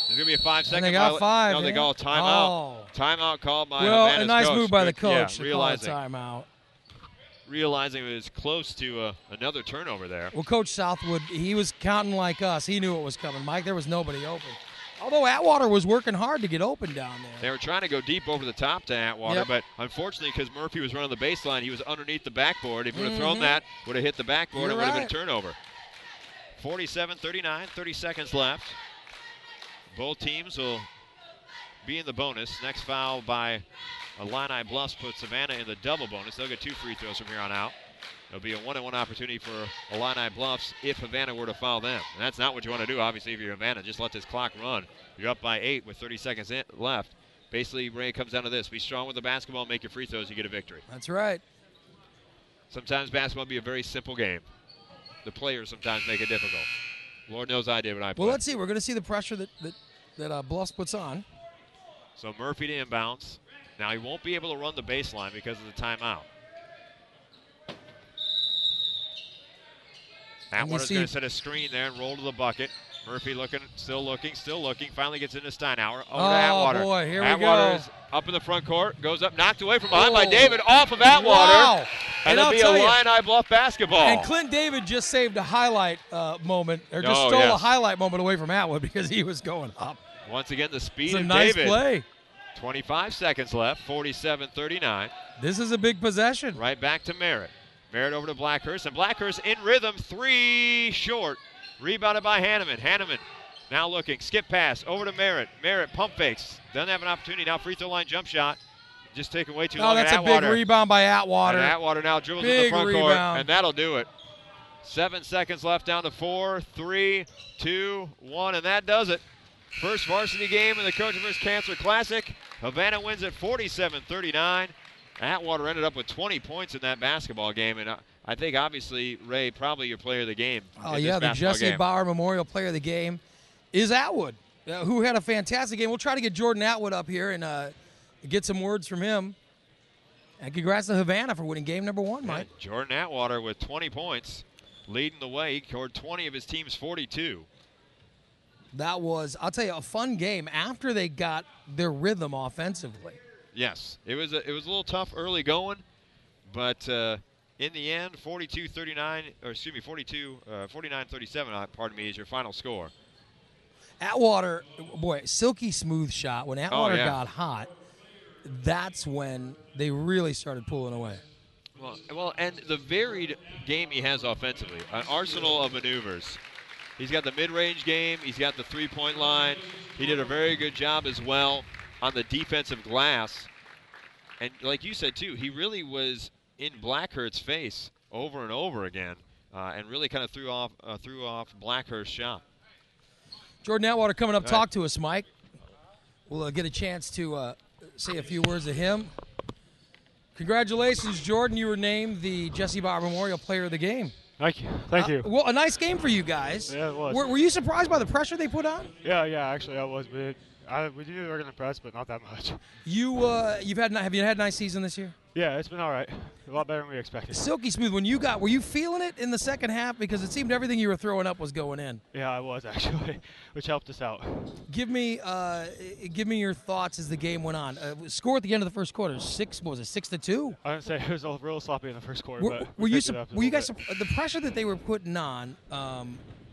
going to be a 5-second. They got 5. No, they call a timeout. Timeout called by Havana's a nice coach. move by the coach Yeah, to call a timeout. Realizing it was close to another turnover there. Well, Coach Southwood, he was counting like us. He knew it was coming. Mike, there was nobody open. Although Atwater was working hard to get open down there. They were trying to go deep over the top to Atwater, but unfortunately because Murphy was running the baseline, he was underneath the backboard. If he would have thrown that, would have hit the backboard, it would have been a turnover. 47-39, 30 seconds left. Both teams will be in the bonus. Next foul by Illini Bluffs puts Havana in the double bonus. They'll get 2 free throws from here on out. It'll be a 1-on-1 opportunity for Illini Bluffs if Havana were to foul them. And that's not what you want to do, obviously, if you're Havana. Just let this clock run. You're up by 8 with 30 seconds left. Basically, Ray, comes down to this. Be strong with the basketball, make your free throws, you get a victory. That's right. Sometimes basketball will be a very simple game. The players sometimes make it difficult. Lord knows I did when I played. Well, let's see. We're going to see the pressure that Bluffs puts on. So Murphy to inbounds. Now he won't be able to run the baseline because of the timeout. Atwater's going to set a screen there and roll to the bucket. Murphy still looking. Finally gets into Steinauer. Over to Atwater. Oh, boy, here we Atwater go. is up in the front court. Goes up, knocked away from behind by David. Off of Atwater. Wow. And it'll be a Illini Bluff basketball. And Clint David just saved a highlight moment, or just stole a highlight moment away from Atwood because he was going up. Once again, the speed of David. Nice play. 25 seconds left, 47-39. This is a big possession. Right back to Merritt. Merritt over to Blackhurst, and Blackhurst in rhythm, 3 short. Rebounded by Hanneman. Hanneman now looking, skip pass over to Merritt. Merritt pump fakes. Doesn't have an opportunity now. Free throw line jump shot. Just taking way too long. That's a big Atwater. rebound by Atwater. And Atwater now dribbles in the front court, and that'll do it. 7 seconds left, down to 4, 3, 2, 1, and that does it. First varsity game in the Coach vs. Cancer Classic. Havana wins at 47-39. Atwater ended up with 20 points in that basketball game, and I think obviously, Ray, probably your player of the game. Oh, yeah, the Jesse Bauer Memorial Player of the Game is Atwood, who had a fantastic game. We'll try to get Jordan Atwood up here and get some words from him. And congrats to Havana for winning game number 1, Mike. Yeah, Jordan Atwater with 20 points, leading the way. He scored 20 of his team's 42. That was, I'll tell you, a fun game after they got their rhythm offensively. Yes, it was a little tough early going, but in the end, 49-37, pardon me, is your final score. Atwater, boy, silky smooth shot. When Atwater got hot, that's when they really started pulling away. Well, and the varied game he has offensively, an arsenal of maneuvers. He's got the mid-range game. He's got the three-point line. He did a very good job as well on the defensive glass. And like you said, too, he really was in Blackhurst's face over and over again and really kind of threw off Blackhurst's shot. Jordan Atwater coming up, talk to us, Mike. We'll get a chance to say a few words to him. Congratulations, Jordan. You were named the Jesse Bauer Memorial Player of the Game. Thank you. Thank you. Well, a nice game for you guys. Yeah, it was. Were you surprised by the pressure they put on? Yeah, actually I was. We knew they were going to press, but not that much. Have you had a nice season this year? Yeah, it's been all right. A lot better than we expected. Silky smooth. Were you feeling it in the second half? Because it seemed everything you were throwing up was going in. Yeah, I was actually, which helped us out. Give me your thoughts as the game went on. Score at the end of the first quarter, 6-2? I didn't say it was real sloppy in the first quarter. Were you guys the pressure that they were putting on?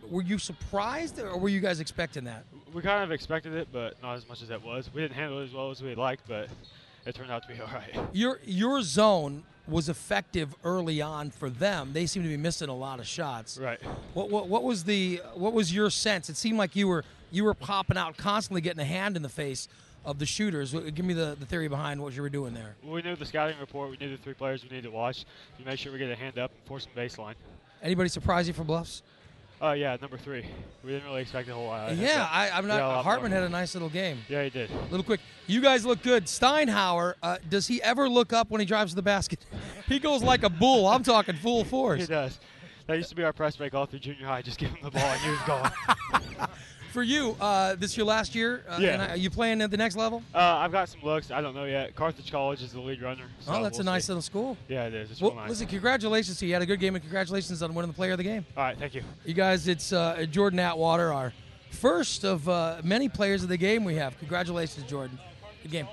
Were you surprised, or were you guys expecting that? We kind of expected it, but not as much as it was. We didn't handle it as well as we'd liked, but it turned out to be all right. Your zone was effective early on for them. They seem to be missing a lot of shots. Right. What was your sense? It seemed like you were popping out, constantly getting a hand in the face of the shooters. Give me the theory behind what you were doing there. We knew the scouting report. We knew the 3 players we needed to watch to make sure we get a hand up and force some baseline. Anybody surprise you for Bluffs? Yeah, number 3. We didn't really expect a whole lot. Hartman had a nice little game. Yeah, he did. Little quick. You guys look good. Steinhauer, does he ever look up when he drives to the basket? He goes like a bull. I'm talking full force. He does. That used to be our press break all through junior high. Just give him the ball and he was gone. For you, this is your last year? Yeah. Are you playing at the next level? I've got some looks. I don't know yet. Carthage College is the lead runner. So that's a nice little school. Yeah, it is. It's well, real nice. Listen, congratulations to you. You had a good game, and congratulations on winning the Player of the Game. All right, thank you. You guys, it's Jordan Atwater, our first of many Players of the Game we have. Congratulations, Jordan. Good game.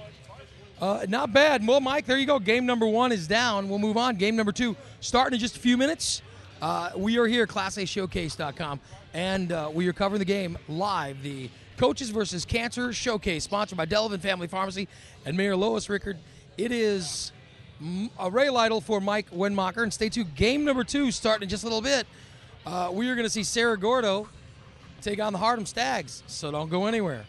Not bad. Well, Mike, there you go. Game number 1 is down. We'll move on. Game number 2 starting in just a few minutes. We are here, ClassAShowcase.com, and we are covering the game live. The Coaches vs. Cancer Showcase, sponsored by Delavan Family Pharmacy and Mayor Lois Rickard. It is a Ray Lytle for Mike Wenmacher. And stay tuned. Game number 2 starting in just a little bit. We are going to see Sarah Gordo take on the Harlem Stags, so don't go anywhere.